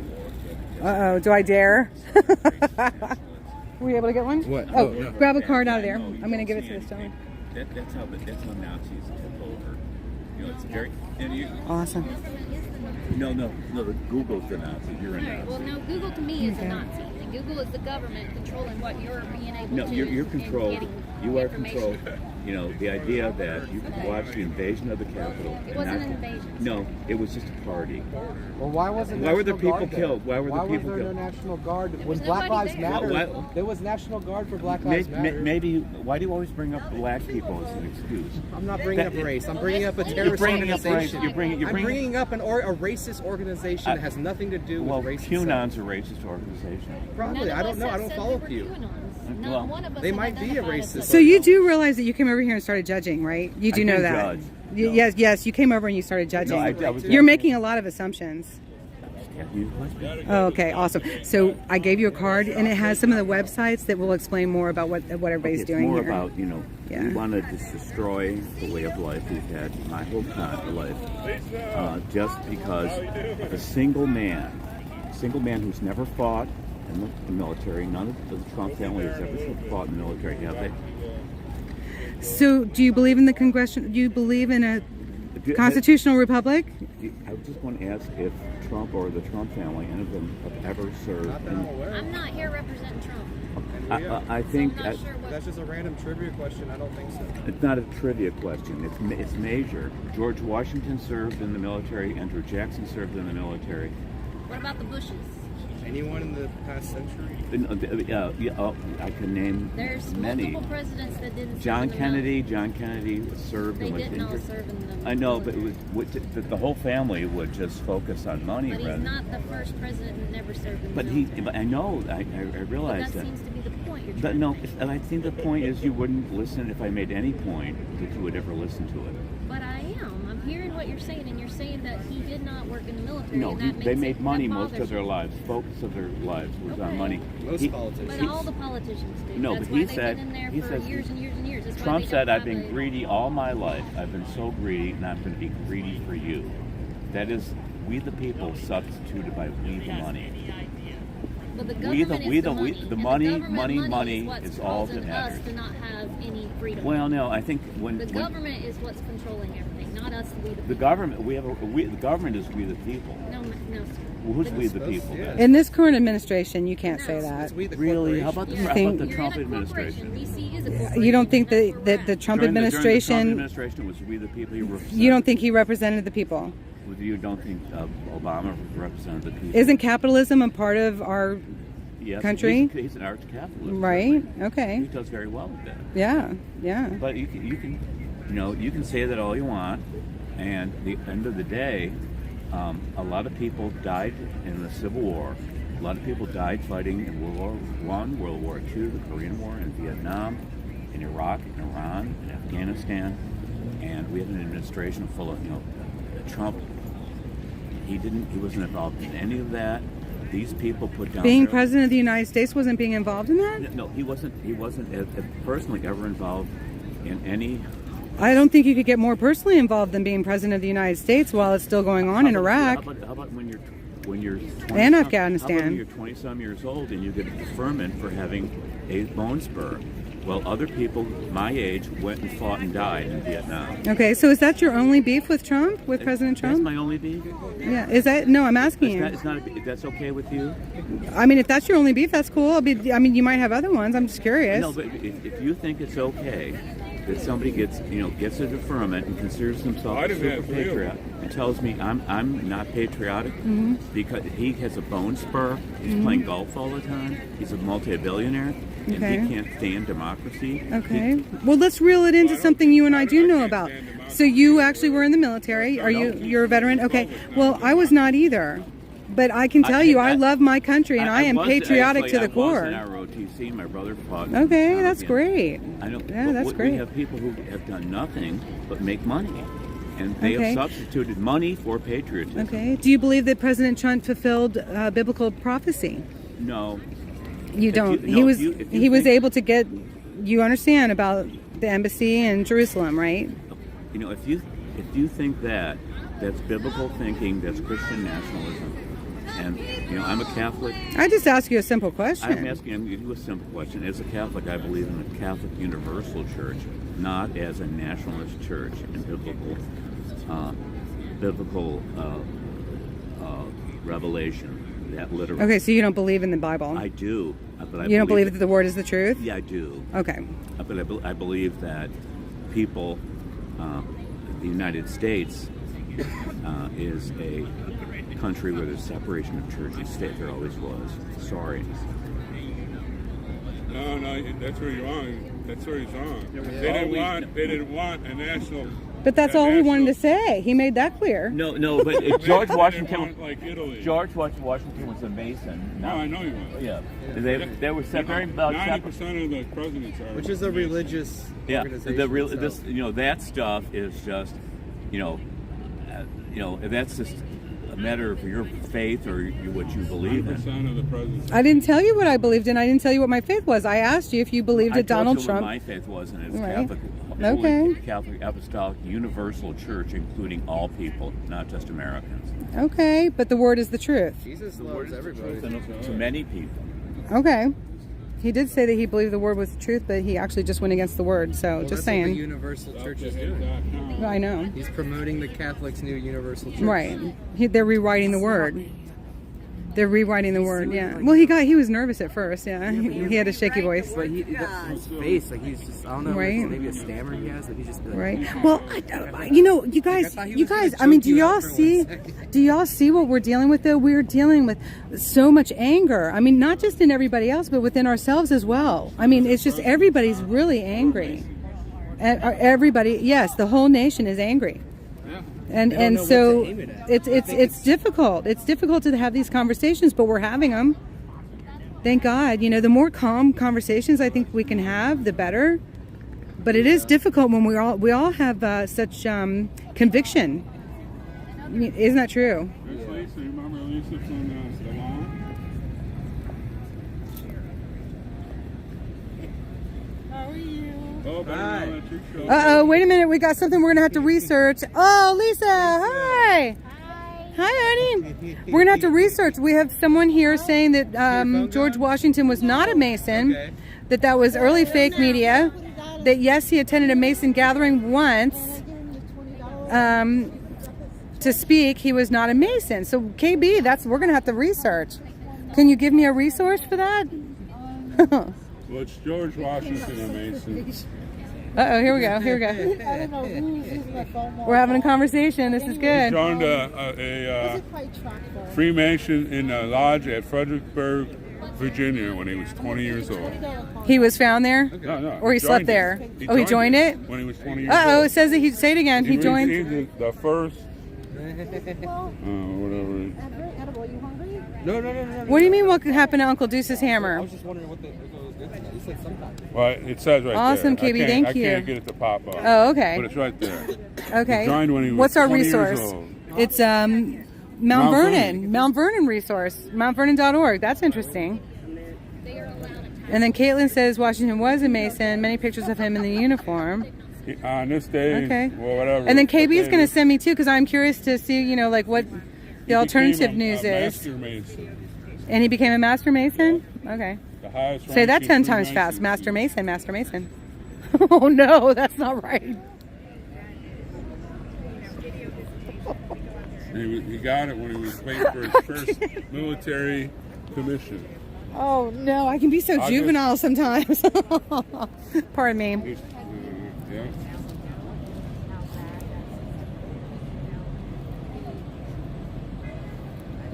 War? Uh-oh, do I dare? Were you able to get one? What? Oh, No. grab a card out of there. I'm going to give it to this gentleman. That's how Nazis took over. You know, it's very. And you, Awesome. No, the Google's the Nazi. You're a All right. Nazi. Well, no. Google to me is a Nazi, and Google is the government controlling what you're being able No, to. you're and controlled. getting You are information. controlled. You know, the idea that you could watch the invasion of the Capitol. It wasn't an invasion. No, it was just a party. Well, why wasn't Why were the National people Guard there? killed? Why were the people was there killed? no National Guard? When was Black nobody Lives there. Matter, Why- there was National Guard for Black Lives Matter. Maybe. Why do you always bring up black people as an excuse? I'm not bringing up race. I'm bringing up a You're terrorist bringing up race. organization. You're bringing I'm bringing up a racist organization that has nothing to do Well, with racism. QAnon's a racist organization. Probably. None of I don't us know. I have don't said follow we were you. QAnons. Well, Not one of us they have might be a identified us racist. as So you do realize that you came over here and started judging, right? You do I know didn't that. judge. You- No. Yes, you came over and you started judging. No, I was You're making a lot of assumptions. You question. Oh, okay, awesome. So I gave you a card, and it has some of the websites that will explain more about what everybody's It's doing more here. about, Yeah. we want to just destroy the way of life we've had my whole life, just because a single man who's never fought in the military, none of the Trump family has ever fought in the military, have they? So do you believe in the congressional? Do you believe in a constitutional republic? I just want to ask if Trump or the Trump family, any of them, have ever served in... I'm not here representing Trump. I think... So I'm not sure what. That's just a random trivia question. I don't think so. It's not a trivia question. It's major. George Washington served in the military. Andrew Jackson served in the military. What about the Bushes? Anyone in the past century? I can name There's many. multiple presidents that didn't. serve John in the Kennedy military. served They and was didn't all injured. serve in the. I know, but the whole family would just focus on money. But he's rather. not the first president that never served in the But military. I know. I But realize that that. seems to be the point. You're But trying no, to make. and I think the point is you wouldn't listen if I made any point that you would ever listen to it. But I am. I'm hearing what you're saying, and you're saying that he did not work in the military. No, and that they makes made it, money that most of bothers their you. lives. Focus of their lives was on money. Most politicians. But all the politicians do. No, That's but why he they've said- been in there he for says- years and years and years. That's why Trump they said, don't I've been have a- greedy all my life. I've been so greedy, and I'm going to be greedy for you. That is, we the people substituted by we the money. But the We government the is the money, money. the And money, the government money is what's is all that causing matters. us to not have any freedom. Well, no, I think the when government is what's controlling everything, not us. We the the people. government, the government is we the people. No, sir. Well, who's we the people? Yeah. In this current administration, you can't say that. It's we the Really? How corporation. about Yeah. the think- Trump You're in a administration? corporation. DC is a corporation. You don't think That's that where the we're at. Trump During the Trump administration? administration was we the people. You don't think he represented the people? You don't think Obama represented the people? Isn't capitalism a part of our Yes, country? He's an arch capitalist, right? He Okay. does very well with that. Yeah. Yeah. But you can say that all you want, and at the end of the day, a lot of people died in the Civil War. A lot of people died fighting in World War I, World War II, the Korean War, in Vietnam, in Iraq, in Iran, in Afghanistan, and we have an administration full of Trump. He wasn't involved in any of that. These people put down Being their- president of the United States wasn't being involved in that? No, he wasn't personally ever involved in any. I don't think you could get more personally involved than being president of the United States while it's still going on in Iraq. How about when you're 20 And How Afghanistan. about when you're 20-some years old and you get a deferment for having a bone spur? Well, other people my age went and fought and died in Vietnam. Okay, so is that your only beef with Trump, with President Trump? That's my only beef. Yeah, is that? No, I'm asking you. It's not that's okay with you? I mean, if that's your only beef, that's cool. I mean, you might have other ones. I'm just curious. No, but if you think it's okay that somebody gets a deferment and considers himself a super patriot and tells me I'm not patriotic because he has a bone spur, he's playing golf all the time, he's a multi-billionaire, and he can't stand democracy. Okay. Well, let's reel it into something you and I do know about. So you actually were in the military. You're a veteran? Okay. Well, I was not either. But I can tell you, I love my country, and I am patriotic to the core. I was in ROTC. My brother fought. Okay, that's great. I know. Yeah, that's great. We have people who have done nothing but make money, and they have substituted money for patriotism. Okay. Do you believe that President Trump fulfilled biblical prophecy? No. You don't. He was able to get. You understand about the embassy in Jerusalem, right? You know, if you think that's biblical thinking, that's Christian nationalism. And, I'm a Catholic. I just ask you a simple question. I'm asking you a simple question. As a Catholic, I believe in the Catholic Universal Church, not as a nationalist church in biblical revelation. That literally. Okay, so you don't believe in the Bible? I do. But you don't believe that the Word is the truth? Yeah, I do. Okay. But I believe that people, the United States, is a country where there's separation of church and state. There always was. Sorry. No, that's where you're wrong. That's where he's wrong. They didn't want a national. But that's all he wanted to say. He made that clear. No, but George Washington. Like Italy. George Washington was a Mason. No, I know he was. Yeah, they were separating about 90% of the presidents are. Which is a religious organization. That stuff is just, that's just a matter of your faith or what you believe in. 90% of the presidents. I didn't tell you what I believed in. I didn't tell you what my faith was. I asked you if you believed that Donald Trump. What my faith was, and it's right. Catholic Apostolic Universal Church, including all people, not just Americans. Okay, but the Word is the truth. Jesus loves everybody. To many people. Okay. He did say that he believed the Word was the truth, but he actually just went against the Word. So just saying. That's what the Universal Church is doing. I know. He's promoting the Catholics' new Universal Church. Right. They're rewriting the Word. They're rewriting the Word. Yeah. Well, he was nervous at first. Yeah. He had a shaky voice. But his face, like he's just, I don't know, maybe a stammer he has, that he just. Right. Well, you guys. I mean, do y'all see what we're dealing with? Though we're dealing with so much anger. I mean, not just in everybody else, but within ourselves as well. I mean, it's just everybody's really angry. Everybody, yes, the whole nation is angry. And so it's difficult. It's difficult to have these conversations, but we're having them. Thank God. The more calm conversations I think we can have, the better. But it is difficult when we all have such conviction. I mean, isn't that true? Lisa, you remember Lisa from Salon? How are you? Uh-oh, wait a minute. We got something we're going to have to research. Oh, Lisa, hi. Hi, honey. We're going to have to research. We have someone here saying that George Washington was not a Mason, that was early fake media, that yes, he attended a Mason gathering once to speak. He was not a Mason. So, KB, we're going to have to research. Can you give me a resource for that? Well, it's George Washington, a Mason. Uh-oh, here we go. I don't know who's using the phone. We're having a conversation. This is good. He joined a Freemason in a lodge at Fredericksburg, Virginia when he was 20 years old. He was found there? No. Or he slept there? He joined it? When he was 20 years old. Uh-oh, it says that say it again. He joined. He's the first. Whatever. No. What do you mean what could happen to Uncle Deuce's hammer? I was just wondering what you said sometime. Well, it says right awesome, there. KB, thank you. I can't get it to pop up. Oh, okay. But it's right there. Okay. He joined when he was What's our 20 resource? years old. It's Mount Vernon. Mount Vernon resource. MountVernon.org. That's interesting. And then Caitlin says Washington was a Mason. Many pictures of him in the uniform. On this day, okay. Well, whatever. And then KB is going to send me too, because I'm curious to see, what the alternative news is. Master Mason. And he became a Master Mason? Okay. The highest Say that ranking 10 times Freemason. fast. Master Mason, Master Mason. Oh no, that's not right. He got it when he was waiting for his first military commission. Oh no, I can be so juvenile sometimes. Pardon me. Yeah.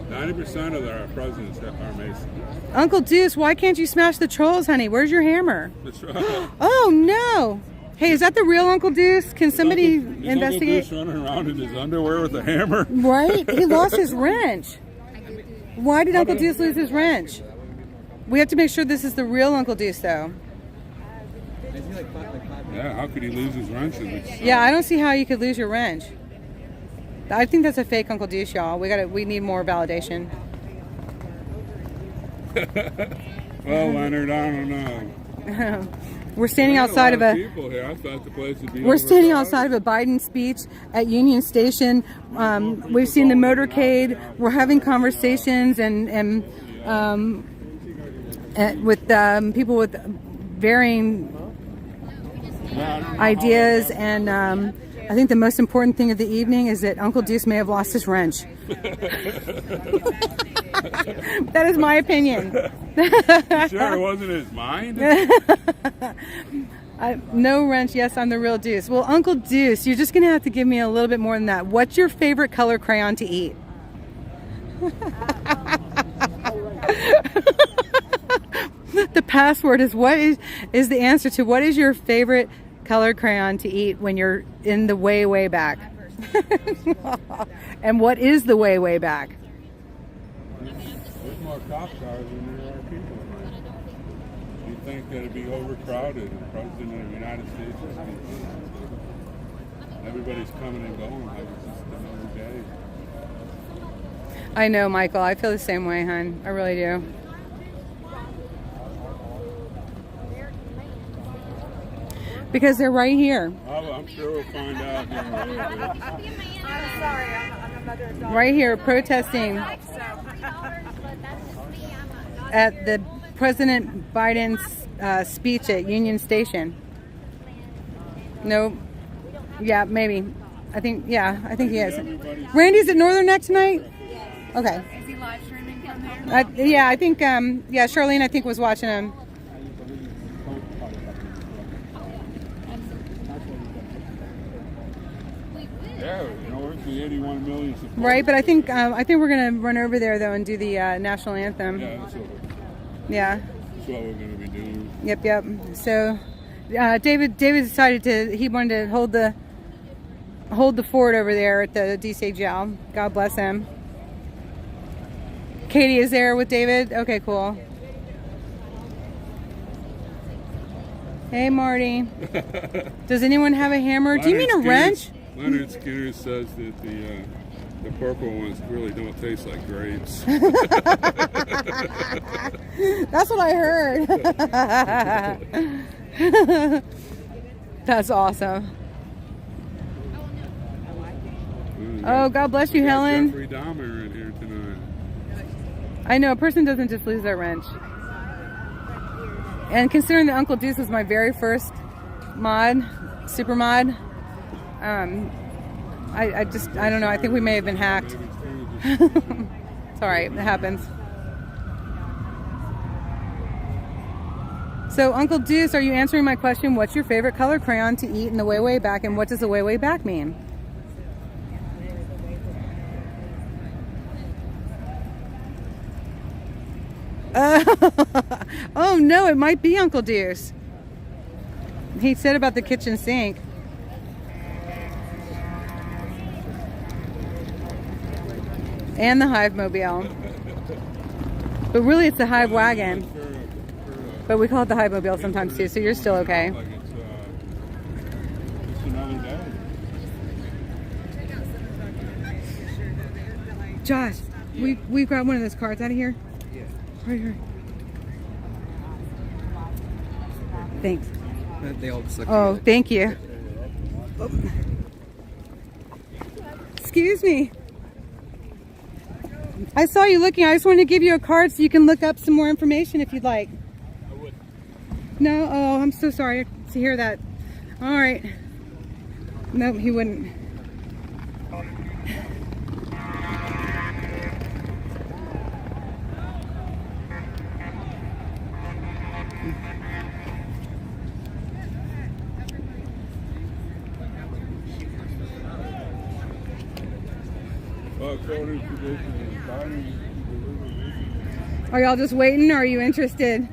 %90 of our presidents are Masons. Uncle Deuce, why can't you smash the trolls, honey? Where's your hammer? That's right. Oh no. Hey, is that the real Uncle Deuce? Can somebody investigate? Uncle Deuce running around in his underwear with a hammer? Right? He lost his wrench. Why did Uncle Deuce lose his wrench? We have to make sure this is the real Uncle Deuce, though. Yeah, how could he lose his wrench? Yeah, I don't see how you could lose your wrench. I think that's a fake Uncle Deuce, y'all. We need more validation. Well, Leonard, I don't know. We're standing outside of a. People here. I thought the place would be We're standing overcrowded. outside of a Biden speech at Union Station. We've seen the motorcade. We're having conversations and with people with varying ideas. And I think the most important thing of the evening is that Uncle Deuce may have lost his wrench. That is my opinion. Sure, it wasn't his mind? No wrench. Yes, I'm the real Deuce. Well, Uncle Deuce, you're just going to have to give me a little bit more than that. What's your favorite color crayon to eat? The password is what is the answer to what is your favorite color crayon to eat when you're in the way back? And what is the way back? There's more cop cars than there are people. You'd think that it'd be overcrowded. The President of the United States is everybody's coming and going like it's just another day. I know, Michael. I feel the same way, hon. I really do. Because they're right here. I'm sure we'll find out here in a little bit. I'm sorry, I'm a mother and daughter. Right here protesting at the President Biden's speech at Union Station. No. Yeah, maybe. I think he is. Randy's at Northern Neck tonight? Okay. Is he live streaming from there? Yeah, I think, Charlene, I think, was watching him. Yeah, where's the 81 million support? Right, but I think we're gonna run over there though and do the national anthem. Yeah, that's what we're gonna be doing. Yep. So, David decided he wanted to hold the fort over there at the DC jail. God bless him. Katie is there with David. Okay, cool. Hey, Marty. Does anyone have a hammer? Do you mean a wrench? Leonard Skinner says that the purple ones really don't taste like grapes. That's what I heard. That's awesome. Oh, God bless you, Helen. Jeffrey Dahmer in here tonight. I know, a person doesn't just lose their wrench. And considering that Uncle Deuce was my very first super mod, I don't know, I think we may have been hacked. It's alright, it happens. So, Uncle Deuce, are you answering my question? What's your favorite color crayon to eat in the way back, and what does the way back mean? Oh no, it might be Uncle Deuce. He said about the kitchen sink. And the Hive Mobile. But really it's the Hive Wagon. But we call it the Hive Mobile sometimes too, so you're still okay. Josh, we've got one of those cards out of here. Yeah. Right here. Thanks. They all just look together. Thank you. Excuse me. I saw you looking. I just wanted to give you a card so you can look up some more information if you'd like. I would. No? Oh, I'm so sorry to hear that. All right. No, he wouldn't. According to this, Are y'all just waiting or are you interested?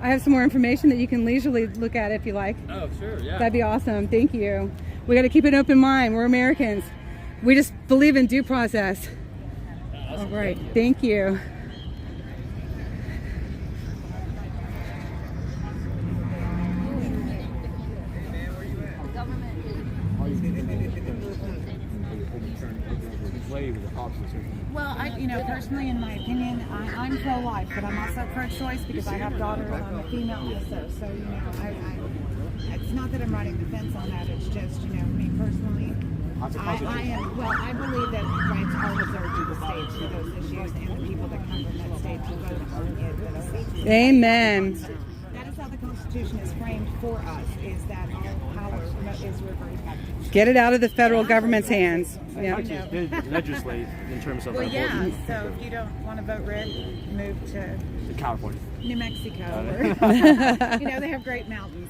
I have some more information that you can leisurely look at if you like. Oh, sure, yeah. That'd be awesome. Thank you. We got to keep an open mind. We're Americans. We just believe in due process. All right. Thank you. Well, personally, in my opinion, I'm pro-life, but I'm also pro-choice because I have daughters. I'm a female also, so it's not that I'm riding the fence on that. It's just, me personally, I believe that rights are reserved to the states for those issues and the people that come from that state to vote on it. Amen. That is how the Constitution is framed for us, is that all power is reverted back to the Get it out of the federal government's hands. Yeah. Legislate in terms of. Well, yeah. So if you don't want to vote red, move to California, New Mexico. They have great mountains.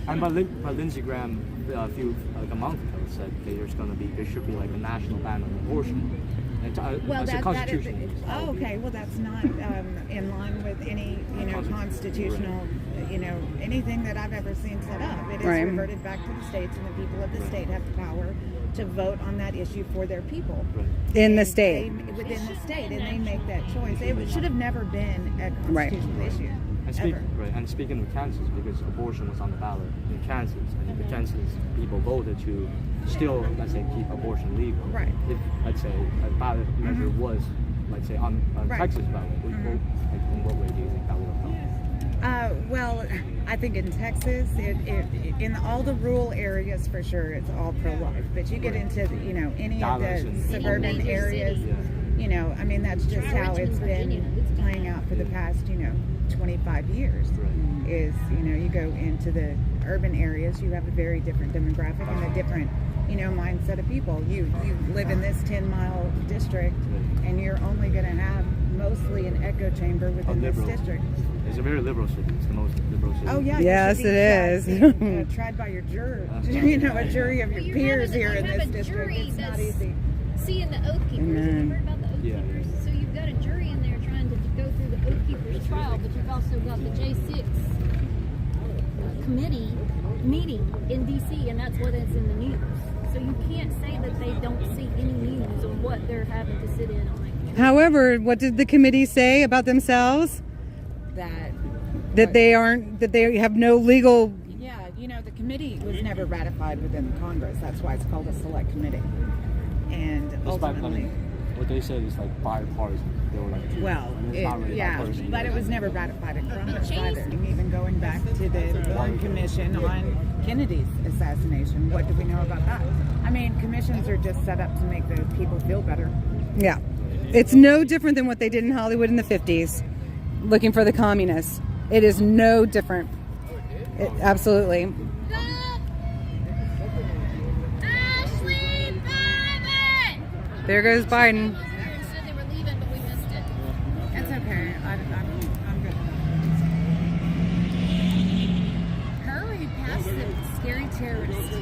And but Lindsey Graham a month ago said there should be like a national ban on abortion. Well, okay. Well, that's not in line with any constitutional anything that I've ever seen set up. It is reverted back to the states, and the people of the state have the power to vote on that issue for their people in the state, within the state, and they make that choice. It should have never been a constitutional issue. And speaking of Kansas, because abortion was on the ballot in Kansas, and the Kansas people voted to still, let's say, keep abortion legal. Right. If, let's say, a ballot measure was, let's say, on Texas ballot, in what way do you think that would have helped? Well, I think in Texas, in all the rural areas for sure, it's all pro-life. But you get into any of the suburban areas, that's just how it's been playing out for the past 25 years. Is you go into the urban areas, you have a very different demographic and a different mindset of people. You live in this 10-mile district, and you're only going to have mostly an echo chamber within this district. It's a very liberal city. It's the most liberal city. Oh yeah, yes, it is. Tried by your juror, a jury of your peers here in this district. It's not easy. Seeing the Oath Keepers. Have you heard about the Oath Keepers? So you've got a jury in there trying to go through the Oath Keepers trial, but you've also got the J6 committee meeting in D.C., and that's what is in the news. So you can't say that they don't see any news on what they're having to sit in on. However, what did the committee say about themselves? That they have no legal. Yeah, the committee was never ratified within Congress. That's why it's called a select committee. And ultimately, what they said is like bipartisan. They were like, but it was never ratified in Congress either. Even going back to the Warren Commission on Kennedy's assassination, what do we know about that? I mean, commissions are just set up to make the people feel better. Yeah, it's no different than what they did in Hollywood in the 50s, looking for the communists. It is no different. Absolutely. There goes Biden. Said they were leaving, but we missed it. It's okay. I'm good. Hurry past the scary terrorist.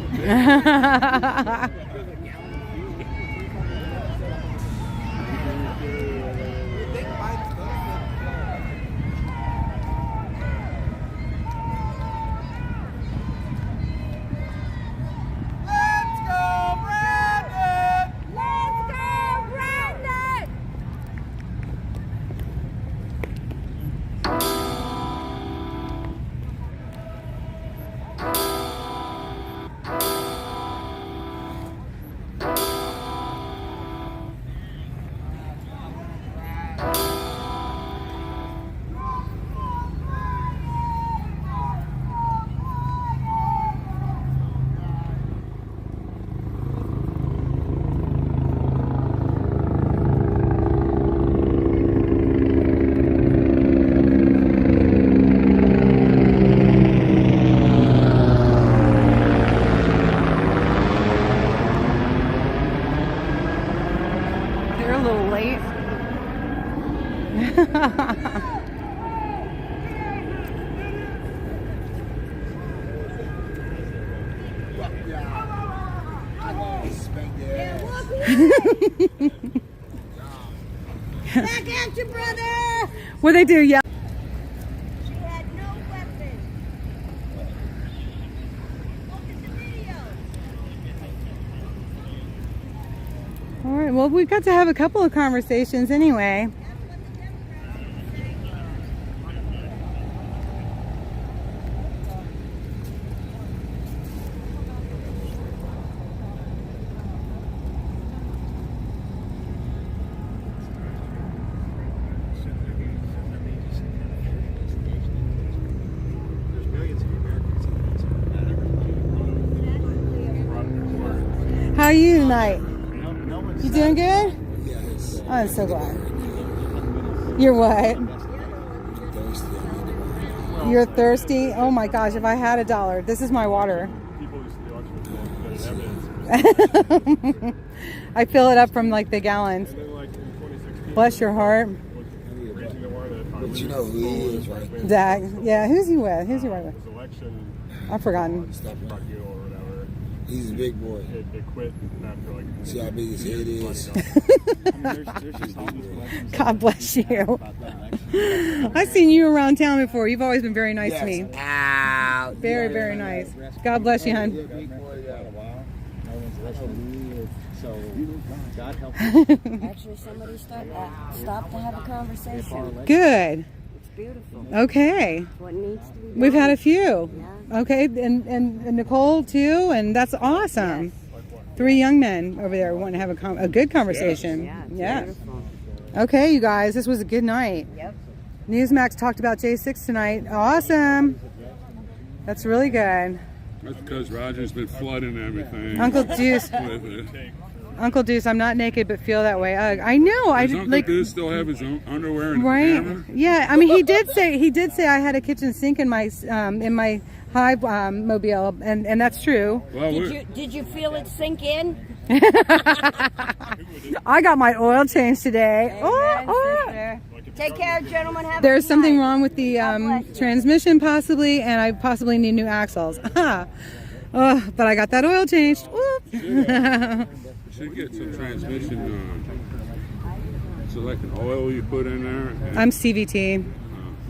a little late. Back at you, brother! What they do? Yeah. She had no weapon. Look at the video. All right. Well, we got to have a couple of conversations anyway. How are you tonight? You doing good? Yes. I'm so glad. You're what? You're thirsty? Oh my gosh, if I had $1. This is my water. I fill it up from like the gallons. Bless your heart. But you know who he is, right? Dak. Yeah, who's he with? Who's he with? I've forgotten. He's a big boy. It quit after like. See how big his head is. God bless you. I've seen you around town before. You've always been very nice to me. Very, very nice. God bless you, hon. Actually, somebody stopped to have a conversation. Good. It's beautiful. Okay. What needs to be We've done. had a few. Yeah. Okay, and Nicole too, and that's awesome. Yes. 3 young men over there want to have a good conversation. Yeah, it's beautiful. Okay, you guys, this was a good night. Yep. Newsmax talked about J6 tonight. Awesome. That's really good. That's because Roger's been flooding everything. Uncle Deuce. With it. Uncle Deuce, I'm not naked but feel that way. I know. Does Uncle Deuce still have his own underwear and right? hammer? Yeah. I mean, he did say I had a kitchen sink in my hive mobile, and that's true. Well, Did you feel it sink in? I got my oil changed today. Amen, sister. Take care, gentlemen. Have There's a good something night. wrong with the transmission possibly, and I possibly need new axles. But I got that oil changed. Should get some transmission. So like an oil you put in there. I'm CVT.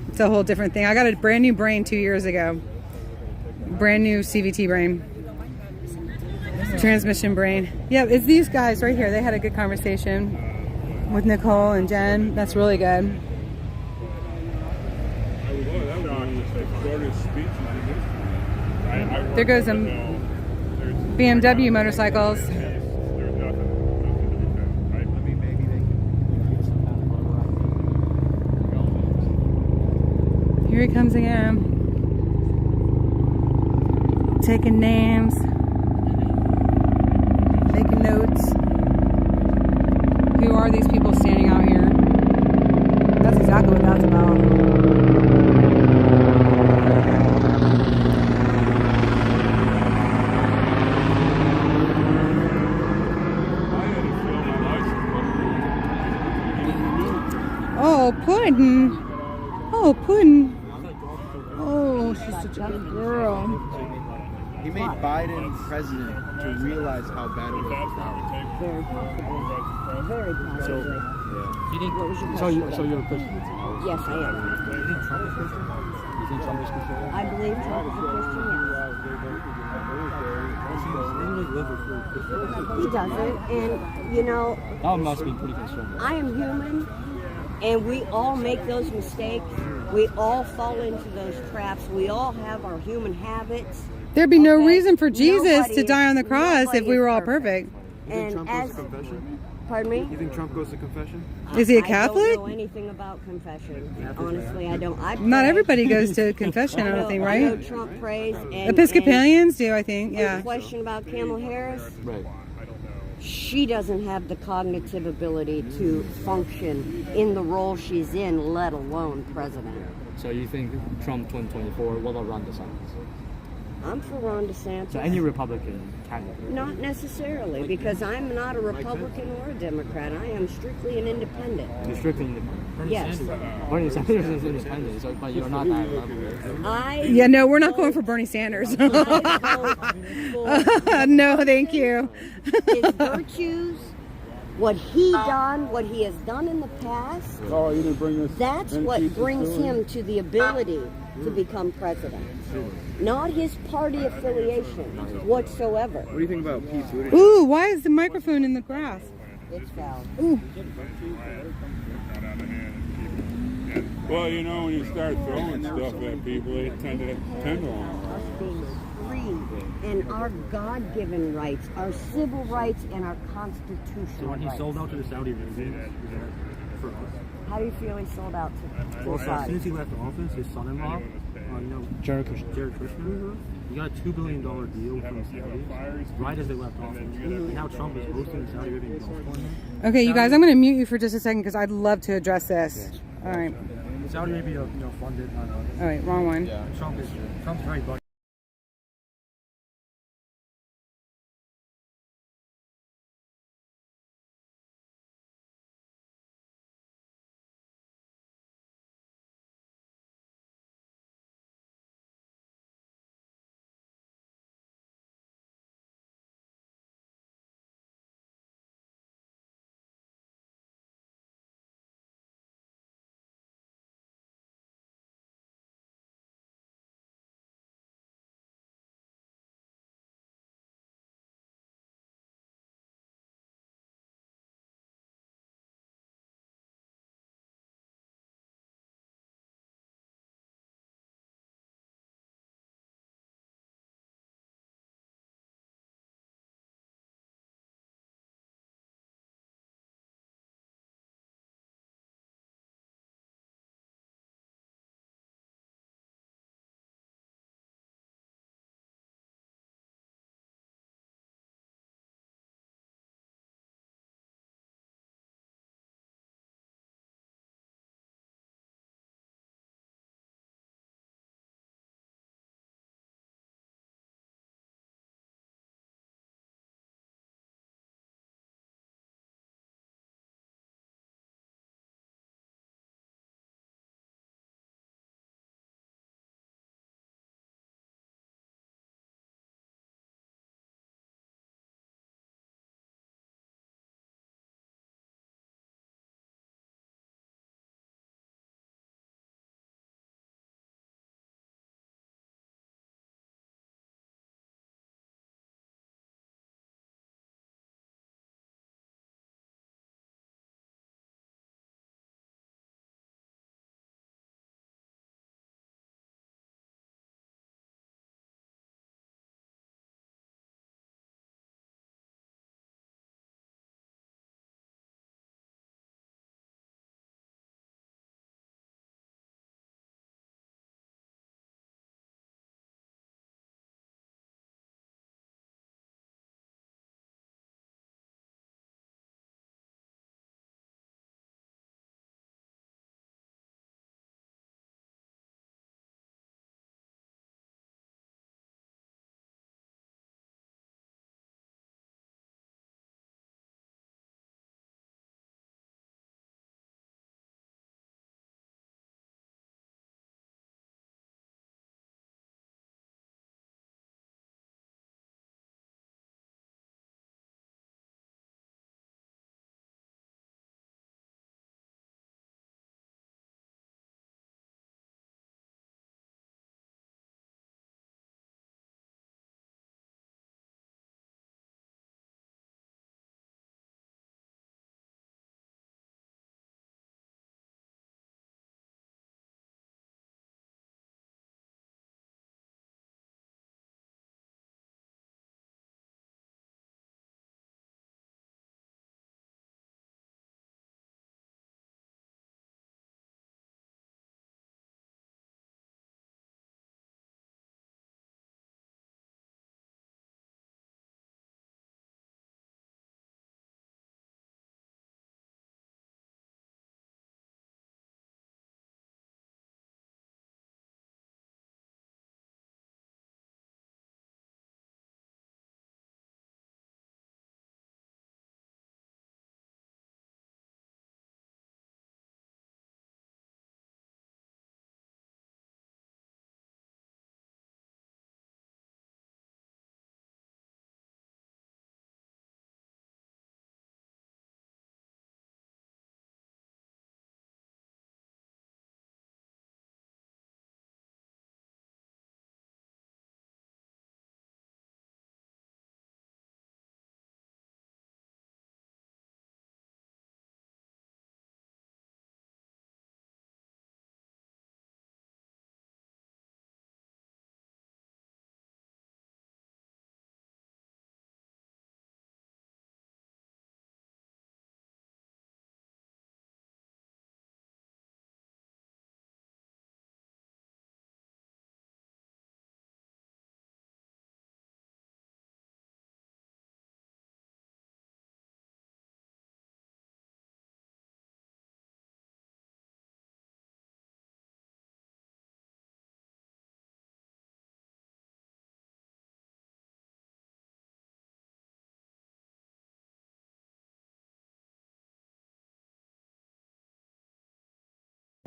It's a whole different thing. I got a brand new brain 2 years ago. Brand new CVT brain. Transmission brain. Yeah, it's these guys right here. They had a good conversation with Nicole and Jen. That's really good. There goes some BMW motorcycles. Here he comes again. Taking names. Making notes. Who are these people standing out here? That's exactly what that's about. Oh, Puddin'. Oh, Puddin'. Oh, she's such a good girl. He made Biden president to realize how bad it was. Very possibly. Very possibly. So, What was your so you're a Christian? Yes, I am. You think Trump is Christian? You think Trump is Christian? I believe Trump is a Christian, yes. He doesn't, and you know, That must be pretty concerning. I am human, and we all make those mistakes. We all fall into those traps. We all have our human habits. There'd be no reason for Jesus Nobody to die on the cross nobody if we were is all perfect. And Trump as goes to confession? pardon me, You think Trump goes to confession? Is he a I Catholic? don't know anything about confession. Honestly, I don't. I Not pray. everybody goes to confession, I don't think, I know right? Trump prays. And, Episcopalians do, I think, and yeah. the question about Kamala Harris. Right. She doesn't have the cognitive ability to function in the role she's in, let alone president. So you think Trump 2024? What about Ron DeSantis? I'm for Ron DeSantis. So any Republican candidate. Not necessarily, because I'm not a Republican or a Democrat. I am strictly an independent. You're strictly independent. Yes. Bernie Sanders is independent, so, but you're not that level. Yeah, no, we're not going for Bernie Sanders. No, thank you. His virtues, what he has done in the past, that's what brings him to the ability to become president. Not his party affiliation whatsoever. What do you think about Pete Buttigieg? Ooh, why is the microphone in the grass? It's foul. Ooh. Well, you know, when you start throwing stuff at people, they tend to Us being free and our God-given rights, our civil rights, and our constitutional So when he rights. sold out to the Saudi Arabians, for us. How do you feel he sold out to Well, Saudi? as soon as he left office, his son-in-law, Jared Kushner, he got a $2 billion deal from the Saudis right as they left office. And now Trump is hosting the Saudi Arabian Golf tournament. Okay, you guys, I'm going to mute you for just a second because I'd love to address this. All right. Saudi Arabia, funded. All right, wrong one. Yeah. Trump's very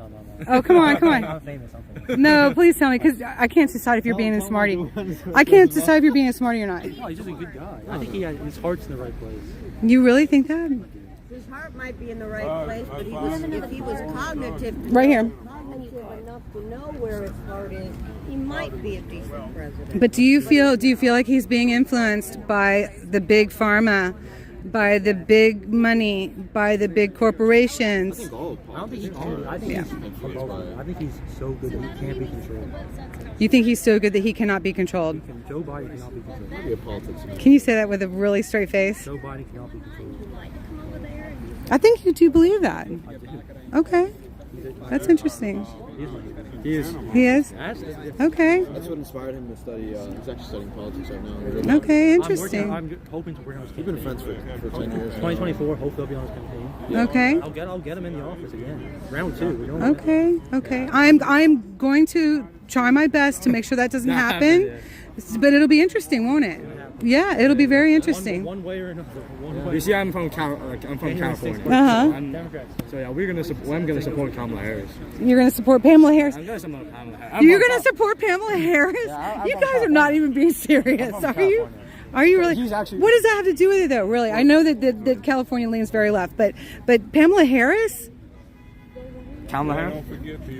No. Oh, come on, come I'm on. famous, I'm famous. No, please tell me, because I can't decide if you're being a smarty. I can't decide if you're being a smarty or not. No, he's just a good guy. I think his heart's in the right place. You really think that? His heart might be in the right place, but if he was cognitive, Right here. cognitive enough to know where his heart is, he might be a decent president. But do you feel like he's being influenced by the big pharma, by the big money, by the big corporations? I don't think he can. I think I think he's so good that he can't be controlled. You think he's so good that he cannot be controlled? Joe Biden cannot be controlled. Can you say that with a really straight face? Joe Biden cannot be controlled. I think you do believe that. I do. Okay. That's interesting. He is. He is? Okay. That's what inspired him to study. He's actually studying politics right now. Okay, interesting. I'm hoping to bring on his We've been friends for 10 years. 2024, hopefully I'll be on his campaign. Okay. I'll get him in the office again. Round 2. We're doing Okay. Okay. I'm going to try my best to make sure that doesn't happen. But it'll be interesting, won't it? Yeah, it'll be very interesting. One way or another. You see, I'm from California. So yeah, I'm gonna support Kamala Harris. You're going to support Pamela Harris? I'm gonna support Kamala Harris. You're going to support Pamela Harris? Yeah, You guys are not even being serious, are you? Are you really? What does that have to do with it, though? Really, I know that California leans very left, but Pamela Harris? Kamala Harris?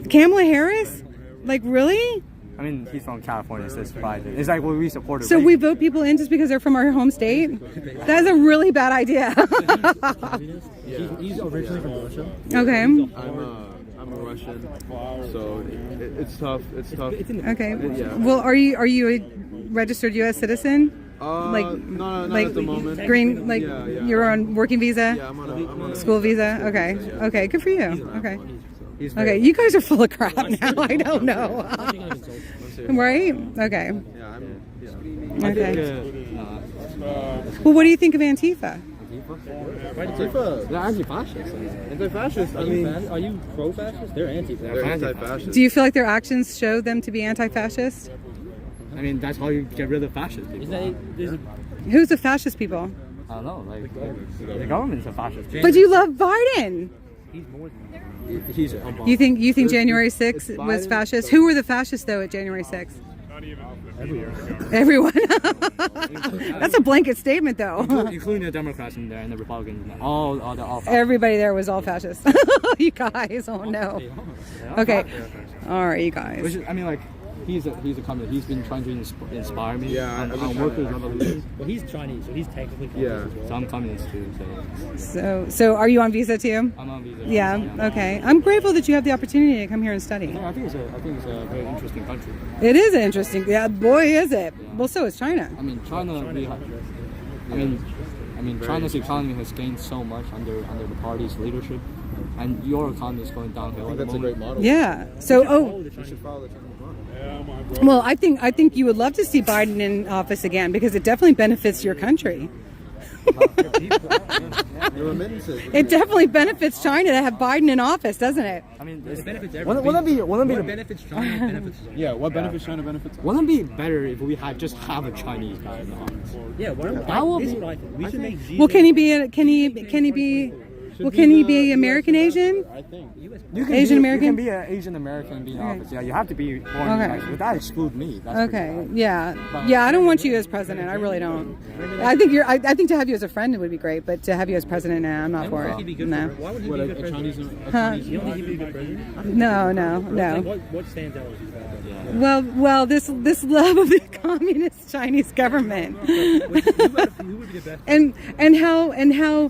Kamala Harris? Like, really? I mean, he's from California, so it's Biden. It's like what we supported. So we vote people in just because they're from our home state? That's a really bad idea. He's originally from Russia. Okay. I'm a Russian, so it's tough. It's tough. Okay. Yeah. Well, are you a registered U.S. citizen? Not at the moment. Green, like Yeah. you're on working visa? Yeah, I'm on a School visa? Okay. Okay, good for you. Okay. Okay, you guys are full of crap now. I don't know. Right? Okay. Okay. Well, what do you think of Antifa? Antifa, they're anti-fascist. Anti-fascist. I mean, Are you pro-fascist? They're anti. they're anti-fascist. Do you feel like their actions show them to be anti-fascist? I mean, that's how you get rid of fascist people. Who's the fascist people? I don't know, like the government's a fascist. But you love Biden. He's more than that. He's You think January 6th was fascist? Who were the fascists though at January 6th? Everyone. That's a blanket statement though. Including the Democrats in there and the Republicans. All fascists. Everybody there was all fascist. You guys, oh no. Okay. All right, you guys. Which is, I mean, like, he's a communist. He's been trying to inspire me. Yeah, on workers' revolution. Well, he's Chinese, so he's technically communist as well. So I'm communist too. So are you on visa too? I'm on visa. Yeah. Okay. I'm grateful that you have the opportunity to come here and study. Yeah, I think it's a very interesting country. It is interesting. Yeah, boy, is it. Well, so is China. I mean, China's economy has gained so much under the party's leadership, and your economy is going downhill. I think that's a great model. Yeah. So, well, I think you would love to see Biden in office again because it definitely benefits your country. It definitely benefits China to have Biden in office, doesn't it? I mean, it benefits everybody. What benefits China benefits us. Yeah, what benefits China benefits us? Wouldn't it be better if we had just have a Chinese guy in the office? Yeah, that will be. We should make Well, can he be American Asian? I think. You can Asian be, American? You can be an Asian American and be in office. Yeah, you have to be born in Mexico. But that excludes me. That's Okay. Yeah. Yeah. I don't want you as president. I really don't. I think I think to have you as a friend would be great, but to have you as president, nah, I'm not for it. No. Why would he be a good president? You don't think he'd be a good president? No. What stands out as his bad? Well, this love of the communist Chinese government, Who would be the best? and how.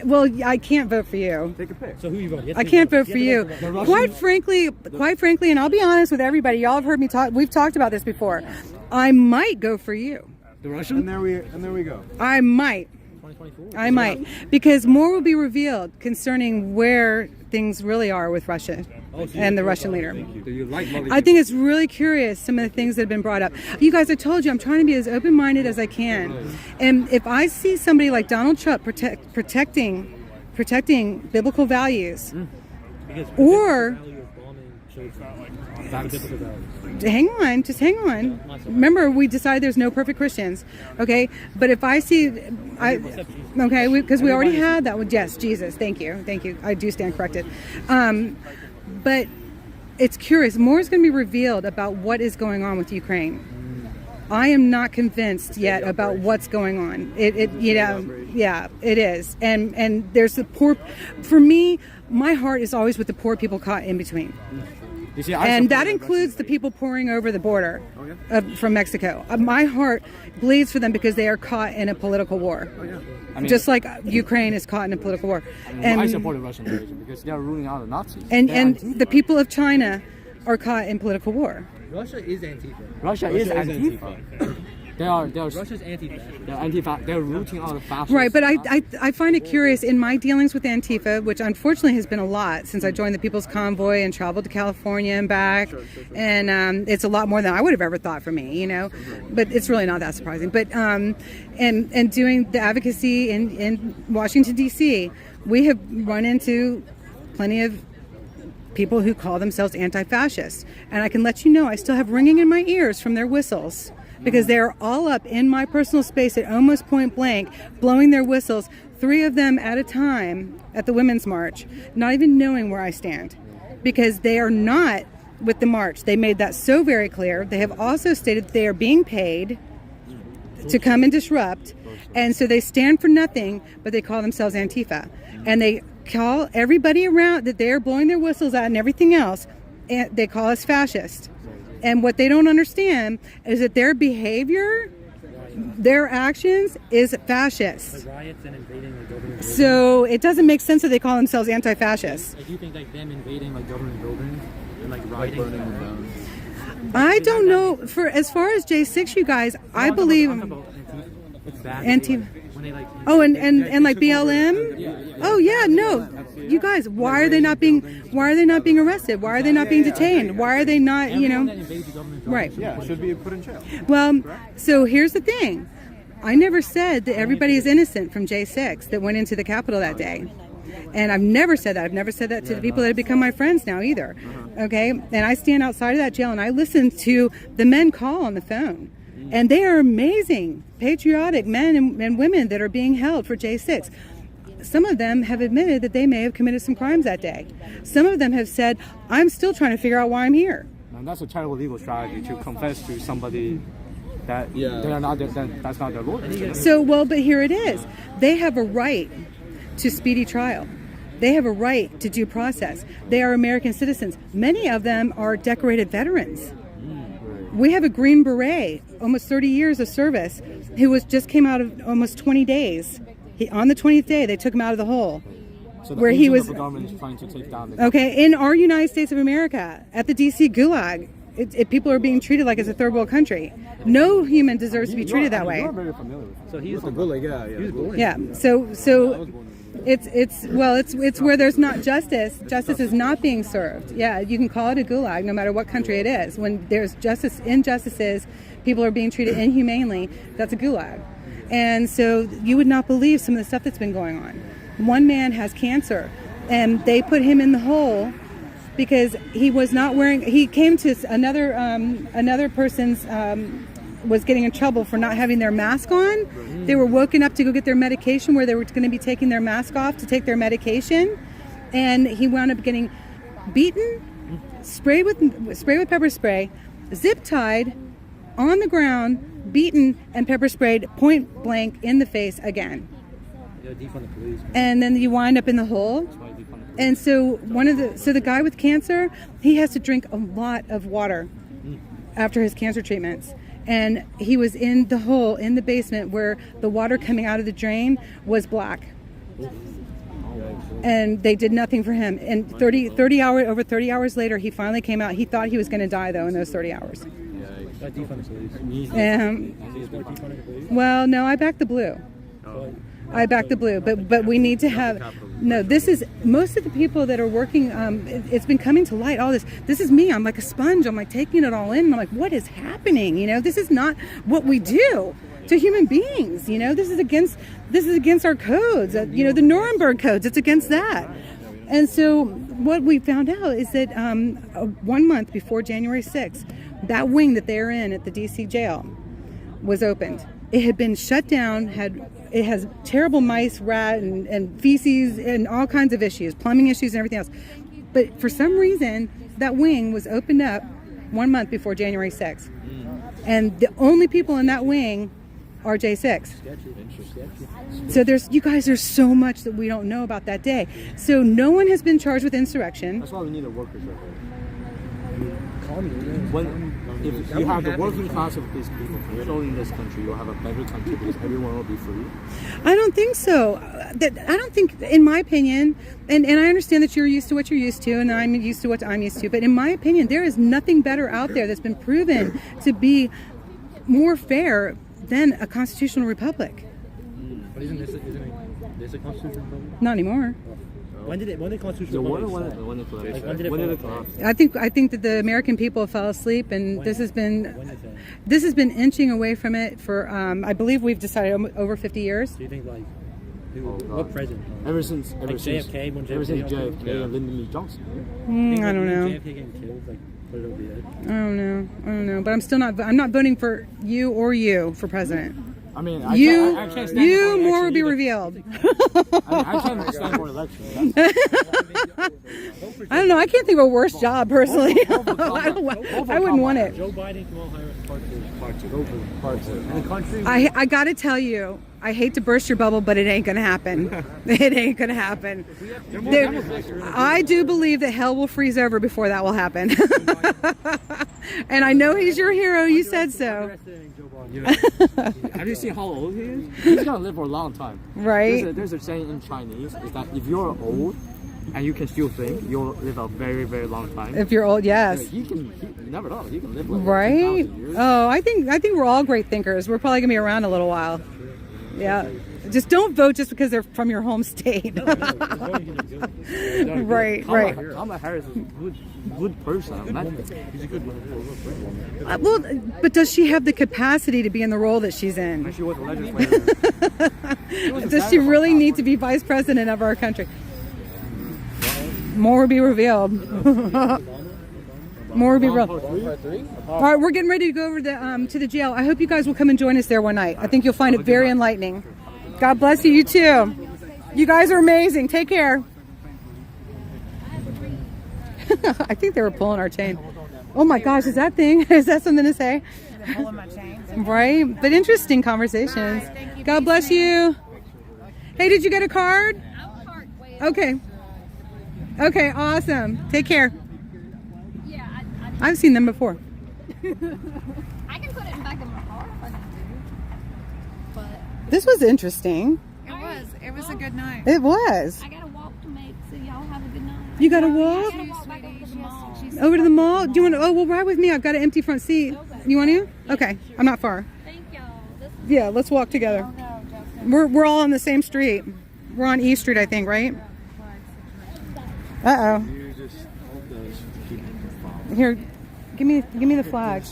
Well, I can't vote for you. Take a pick. So who you vote? I can't vote for you. Quite frankly, and I'll be honest with everybody. Y'all have heard me talk. We've talked about this before. I might go for you. The Russian? And there we go. I might. Because more will be revealed concerning where things really are with Russia and the Russian leader. I think it's really curious, some of the things that have been brought up. You guys, I told you, I'm trying to be as open-minded as I can. And if I see somebody like Donald Trump protecting biblical values, or hang on. Remember, we decided there's no perfect Christians, okay? But if I see, because we already had that one. Yes, Jesus. Thank you. I do stand corrected. But it's curious. More is going to be revealed about what is going on with Ukraine. I am not convinced yet about what's going on. It is. And there's the poor. For me, my heart is always with the poor people caught in between. You see, And that includes the people pouring over the border from Mexico. My heart bleeds for them because they are caught in a political war. I mean, just like Ukraine is caught in a political war. I support the Russian invasion because they are ruling out the Nazis. And the people of China are caught in political war. Russia is Antifa. Russia is Antifa. Russia's anti-fascist. They're Antifa. They're rooting out the fascists. Right, but I find it curious in my dealings with Antifa, which unfortunately has been a lot since I joined the People's Convoy and traveled to California and back. And it's a lot more than I would have ever thought for me, But it's really not that surprising. But and doing the advocacy in Washington, D.C., we have run into plenty of people who call themselves anti-fascist. And I can let you know I still have ringing in my ears from their whistles. Because they're all up in my personal space at almost point blank, blowing their whistles, 3 of them at a time at the Women's March, not even knowing where I stand. Because they are not with the march. They made that so very clear. They have also stated they are being paid to come and disrupt. And so they stand for nothing, but they call themselves Antifa. And they call everybody around that they are blowing their whistles at and everything else, and they call us fascist. And what they don't understand is that their behavior, their actions is fascist. The riots and invading like government buildings. So it doesn't make sense that they call themselves anti-fascists. Do you think like them invading like government buildings and like rioting down? I don't know. For as far as J6, you guys, I believe Antifa. Oh, and like BLM. Oh yeah, no. You guys, why are they not being arrested? Why are they not being detained? Why are they not, right? Yeah, should be put in jail. Well, so here's the thing. I never said that everybody is innocent from J6 that went into the Capitol that day. And I've never said that. I've never said that to the people that have become my friends now either. Okay? And I stand outside of that jail and I listen to the men call on the phone. And they are amazing, patriotic men and women that are being held for J6. Some of them have admitted that they may have committed some crimes that day. Some of them have said, I'm still trying to figure out why I'm here. And that's a terrible legal strategy to confess to somebody that they are not, that's not their lawyer. So, well, but here it is. They have a right to speedy trial. They have a right to due process. They are American citizens. Many of them are decorated veterans. We have a Green Beret, almost 30 years of service, who came out of almost 20 days. On the 20th day, they took him out of the hole. So the where he was. The government is trying to take down the okay, in our United States of America, at the D.C. Gulag, people are being treated like it's a third world country. No human deserves to be treated that way. You're very familiar with that. So he's the Gulag, yeah. So it's where there's not justice. Justice is not being served. Yeah, you can call it a gulag no matter what country it is. When there's injustices, people are being treated inhumanely, that's a gulag. And so you would not believe some of the stuff that's been going on. One man has cancer and they put him in the hole because he was not wearing, he came to another person's, was getting in trouble for not having their mask on. They were woken up to go get their medication where they were going to be taking their mask off to take their medication. And he wound up getting beaten, sprayed with pepper spray, zip tied on the ground, beaten and pepper sprayed point blank in the face again. And then you wind up in the hole. And so the guy with cancer, he has to drink a lot of water after his cancer treatments. And he was in the hole in the basement where the water coming out of the drain was black. And they did nothing for him. And over 30 hours later, he finally came out. He thought he was going to die though in those 30 hours. Well, no, I backed the blue. But we need to have, no, this is, most of the people that are working, it's been coming to light, all this is me, I'm like a sponge, I'm like taking it all in, and I'm like, what is happening? This is not what we do to human beings, this is against our codes, the Nuremberg codes, it's against that. And so what we found out is that 1 month before January 6th, that wing that they're in at the DC jail was opened. It had been shut down, it has terrible mice, rat, and feces, and all kinds of issues, plumbing issues and everything else. But for some reason, that wing was opened up 1 month before January 6th. And the only people in that wing are J6. So there's so much that we don't know about that day. So no one has been charged with insurrection. That's why we need a workers' record. If you have the working class of these people controlling this country, you'll have a better country because everyone will be free. I don't think so. I don't think, in my opinion, and I understand that you're used to what you're used to, and I'm used to what I'm used to, but in my opinion, there is nothing better out there that's been proven to be more fair than a constitutional republic. But isn't this a constitutional republic? Not anymore. When did constitutional republic start? When did it collapse? I think that the American people fell asleep, and this has been inching away from it for I believe we've decided over 50 years. Do you think what president? Ever since JFK, and Lyndon B. Johnson. I don't know. JFK getting killed, put it over the edge. I don't know. But I'm not voting for you or you for president. I mean, I can't stand you more will be revealed. I can't stand for election. I don't know. I can't think of a worse job personally. I wouldn't want it. Joe Biden, Kamala Harris, part two. In the country. I got to tell you, I hate to burst your bubble, but it ain't gonna happen. It ain't gonna happen. I do believe that hell will freeze over before that will happen. And I know he's your hero. You said so. Have you seen how old he is? He's gonna live for a long time. Right. There's a saying in Chinese is that if you're old and you can still think, you'll live a very, very long time. If you're old, yes. You never know. You can live like right. 2,000 years. Oh, I think we're all great thinkers. We're probably gonna be around a little while. Yeah. Just don't vote just because they're from your home state. Right. Kamala Harris is a good person. He's a good man. Well, but does she have the capacity to be in the role that she's in? She was a legislator. Does she really need to be vice president of our country? More will be revealed. More will be revealed. All right, we're getting ready to go over to the jail. I hope you guys will come and join us there one night. I think you'll find it very enlightening. God bless you. You too. You guys are amazing. Take care. I think they were pulling our chain. Oh my gosh, is that something to say? Pulling my chain. Right, but interesting conversations. God bless you. Hey, did you get a card? Okay. Okay, awesome. Take care. Yeah, I've seen them before. I can put it back in my car if I need to. But This was interesting. It was a good night. It was. I got a walk to make, so y'all have a good night. You got to walk? I gotta walk back over to the mall. Over to the mall? Do you want to? Oh, well, ride with me. I've got an empty front seat. Okay. You want to? Okay. I'm not far. Thank y'all. Yeah, let's walk together. We're all on the same street. We're on E Street, I think, right? Uh-oh. Here, give me the flag.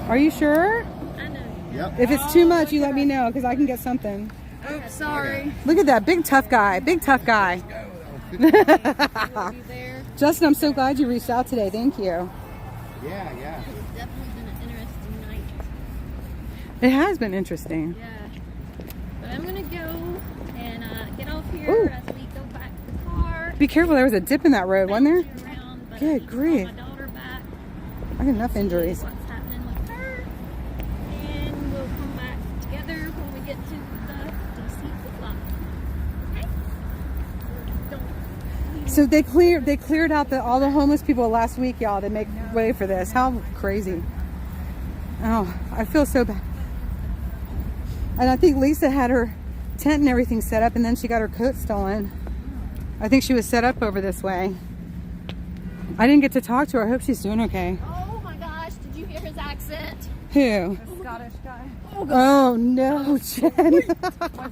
Are you sure? I know. Yep. If it's too much, you let me know, because I can get something. Oops, sorry. Look at that, big tough guy. Big tough guy. Justin, I'm so glad you reached out today. Thank you. Yeah. It's definitely been an interesting night. It has been interesting. Yeah. But I'm gonna go and get off here Ooh. as we go back to the car. Be careful, there was a dip in that road, wasn't there? Around, but Good grief. my daughter back. I got enough injuries. What's happening with her? And we'll come back together when we get to the DC flip-flop. Okay? So they cleared out all the homeless people last week, y'all, to make way for this. How crazy. Oh, I feel so bad. And I think Lisa had her tent and everything set up, and then she got her coat stolen. I think she was set up over this way. I didn't get to talk to her. I hope she's doing okay. Oh my gosh, did you hear his accent? Who? Scottish guy. Oh no, Jen. Was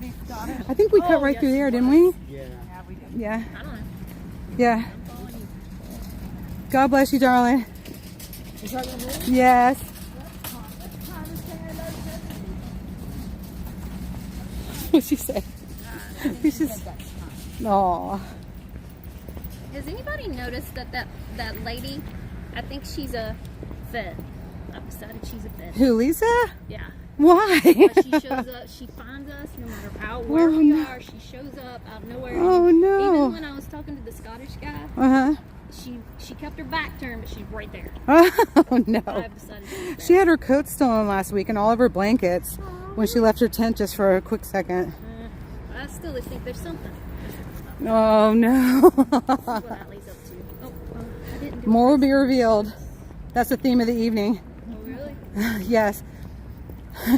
he Scottish? I think we cut right through there, didn't we? Yeah, we did. Yeah. I don't know. Yeah. God bless you, darling. Yes. What'd she say? We should. Aw. Has anybody noticed that lady, I think she's a Fed. I've decided she's a Fed. Who, Lisa? Yeah. Why? She shows up. She finds us no matter where we are. She shows up out of nowhere. Oh, no. Even when I was talking to the Scottish guy, she kept her back turned, but she's right there. Oh no. I've decided to be She had her coat stolen last week and all of her blankets when she left her tent just for a quick second. I still think there's something. Oh no. Let's see what that leads up to. I didn't do More will be revealed. That's the theme of the evening. Oh, really? Yes. I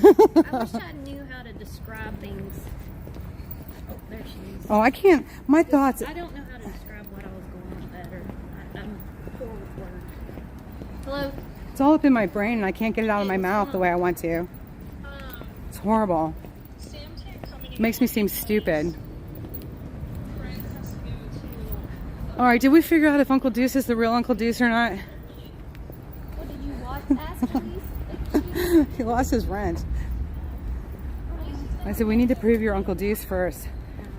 wish I knew how to describe things. Oh, there she is. Oh, I can't. My thoughts. I don't know how to describe what I was going on better. I'm poor with words. Hello? It's all up in my brain and I can't get it out of my mouth the way I want to. It's horrible. It makes me seem stupid. All right, did we figure out if Uncle Deuce is the real Uncle Deuce or not? What did you watch? Ask please. He lost his rent. I said, we need to prove your Uncle Deuce first.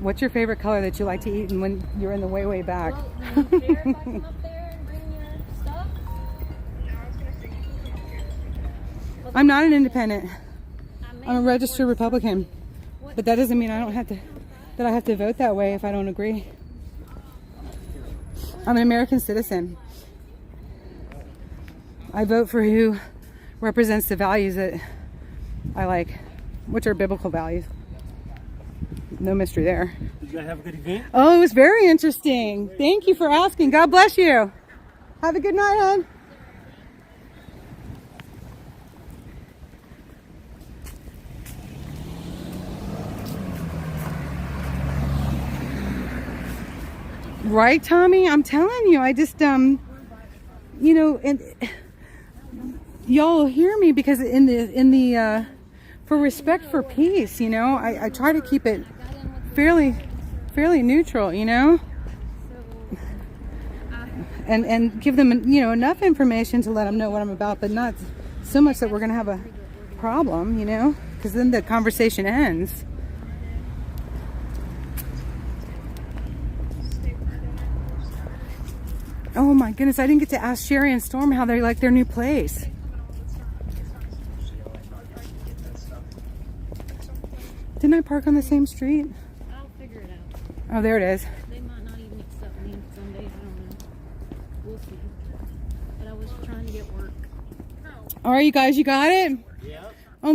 What's your favorite color that you like to eat and when you're in the way back? Well, do you care if I come up there and bring your stuff? I'm not an independent. I'm a registered Republican. But that doesn't mean I have to vote that way if I don't agree. I'm an American citizen. I vote for who represents the values that I like, which are biblical values. No mystery there. Did you guys have a good event? Oh, it was very interesting. Thank you for asking. God bless you. Have a good night, hon. Right, Tommy? I'm telling you, I just, you know, and y'all will hear me because for respect for peace, you know, I try to keep it fairly neutral, you know, and give them, you know, enough information to let them know what I'm about, but not so much that we're going to have a problem, you know, because then the conversation ends. Oh my goodness, I didn't get to ask Sherry and Storm how they like their new place. Didn't I park on the same street? I'll figure it out. Oh, there it is. They might not even accept me someday. I don't know. We'll see. But I was trying to get work. All right, you guys, you got it?